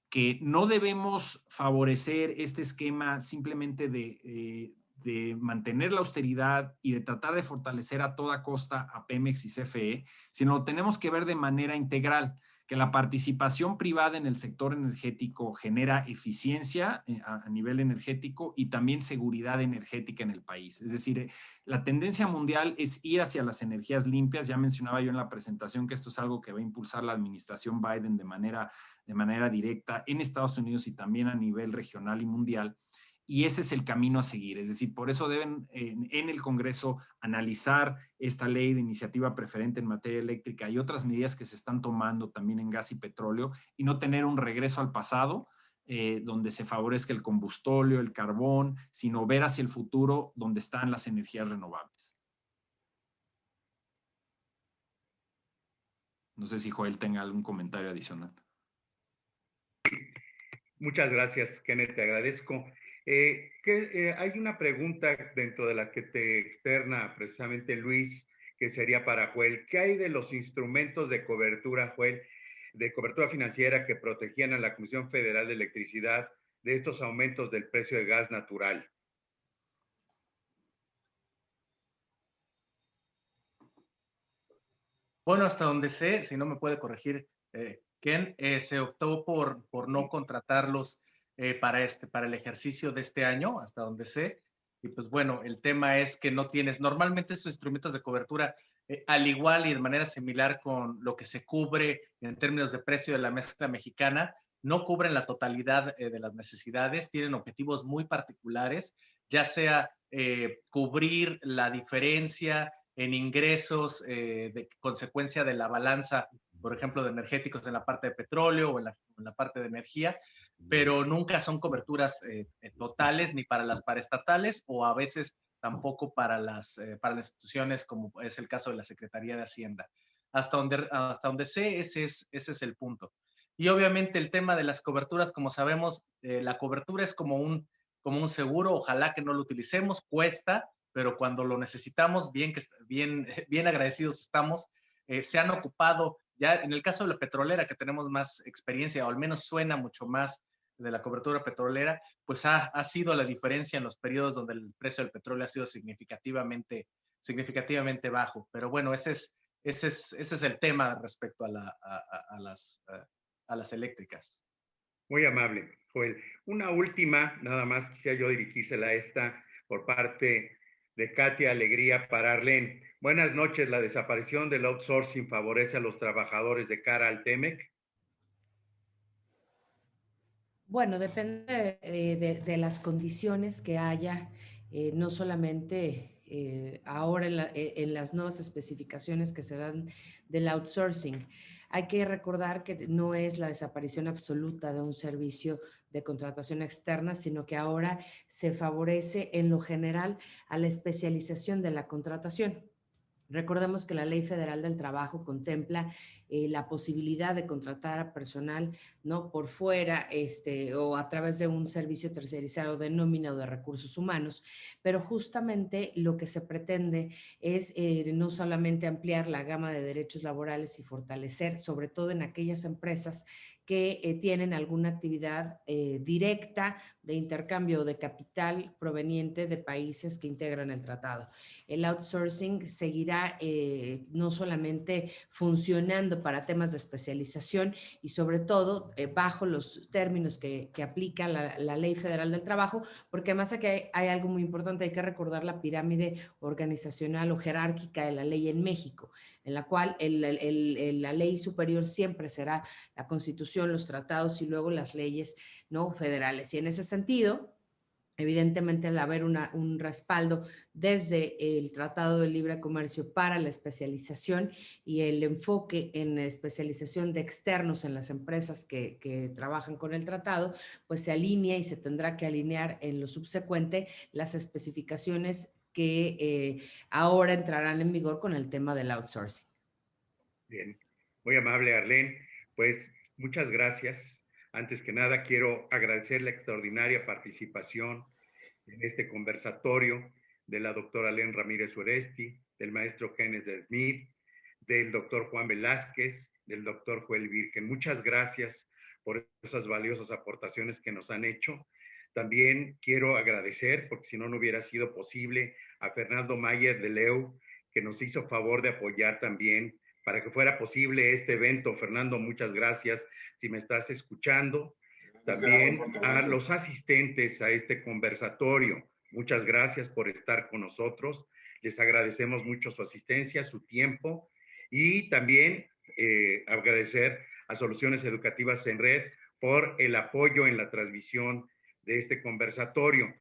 que no debemos favorecer este esquema simplemente de mantener la austeridad y de tratar de fortalecer a toda costa a Pemex y CFE, sino lo tenemos que ver de manera integral, que la participación privada en el sector energético genera eficiencia a nivel energético y también seguridad energética en el país. Es decir, la tendencia mundial es ir hacia las energías limpias. Ya mencionaba yo en la presentación que esto es algo que va a impulsar la administración Biden de manera directa en Estados Unidos y también a nivel regional y mundial. Y ese es el camino a seguir. Es decir, por eso deben en el Congreso analizar esta ley de iniciativa preferente en materia eléctrica y otras medidas que se están tomando también en gas y petróleo, y no tener un regreso al pasado donde se favorezca el combustóleo, el carbón, sino ver hacia el futuro donde están las energías renovables. No sé si Joel tenga algún comentario adicional. Muchas gracias, Kenneth, te agradezco. Hay una pregunta dentro de la que te externa precisamente Luis, que sería para Joel. ¿Qué hay de los instrumentos de cobertura, Joel, de cobertura financiera que protegían a la Comisión Federal de Electricidad de estos aumentos del precio de gas natural? Bueno, hasta donde sé, si no me puede corregir Ken, se optó por no contratarlos para el ejercicio de este año, hasta donde sé. Y pues bueno, el tema es que no tienes, normalmente estos instrumentos de cobertura, al igual y de manera similar con lo que se cubre en términos de precio de la mezcla mexicana, no cubren la totalidad de las necesidades, tienen objetivos muy particulares, ya sea cubrir la diferencia en ingresos de consecuencia de la balanza, por ejemplo, de energéticos en la parte de petróleo o en la parte de energía, pero nunca son coberturas totales ni para las paraestatales o a veces tampoco para las instituciones, como es el caso de la Secretaría de Hacienda. Hasta donde sé, ese es el punto. Y obviamente el tema de las coberturas, como sabemos, la cobertura es como un seguro, ojalá que no lo utilicemos, cuesta, pero cuando lo necesitamos, bien agradecidos estamos. Se han ocupado, ya en el caso de la petrolera, que tenemos más experiencia, o al menos suena mucho más de la cobertura petrolera, pues ha sido la diferencia en los periodos donde el precio del petróleo ha sido significativamente bajo. Pero bueno, ese es el tema respecto a las eléctricas. Muy amable, Joel. Una última, nada más quisiera yo dirigírsela a esta por parte de Katia Alegría para Arlén. Buenas noches. ¿La desaparición del outsourcing favorece a los trabajadores de cara al TEMEC? Bueno, depende de las condiciones que haya, no solamente ahora en las nuevas especificaciones que se dan del outsourcing. Hay que recordar que no es la desaparición absoluta de un servicio de contratación externa, sino que ahora se favorece en lo general a la especialización de la contratación. Recordemos que la Ley Federal del Trabajo contempla la posibilidad de contratar a personal, ¿no?, por fuera o a través de un servicio tercerizado de nómina o de recursos humanos, pero justamente lo que se pretende es no solamente ampliar la gama de derechos laborales y fortalecer, sobre todo en aquellas empresas que tienen alguna actividad directa de intercambio de capital proveniente de países que integran el tratado. El outsourcing seguirá no solamente funcionando para temas de especialización y sobre todo bajo los términos que aplica la Ley Federal del Trabajo, porque además aquí hay algo muy importante, hay que recordar la pirámide organizacional o jerárquica de la ley en México, en la cual la ley superior siempre será la Constitución, los tratados y luego las leyes no federales. Y en ese sentido, evidentemente, al haber un respaldo desde el Tratado de Libre Comercio para la especialización y el enfoque en la especialización de externos en las empresas que trabajan con el tratado, pues se alinea y se tendrá que alinear en lo subsecuente las especificaciones que ahora entrarán en vigor con el tema del outsourcing. Bien, muy amable, Arlén. Pues muchas gracias. Antes que nada, quiero agradecer la extraordinaria participación en este conversatorio de la doctora Arlén Ramírez Uresti, del maestro Kenneth Smith, del doctor Juan Velázquez, del doctor Joel Virgen. Muchas gracias por esas valiosas aportaciones que nos han hecho. También quiero agradecer, porque si no, no hubiera sido posible, a Fernando Mayer de Leu, que nos hizo favor de apoyar también para que fuera posible este evento. Fernando, muchas gracias si me estás escuchando. También a los asistentes a este conversatorio, muchas gracias por estar con nosotros. Les agradecemos mucho su asistencia, su tiempo y también agradecer a Soluciones Educativas en Red por el apoyo en la transmisión de este conversatorio.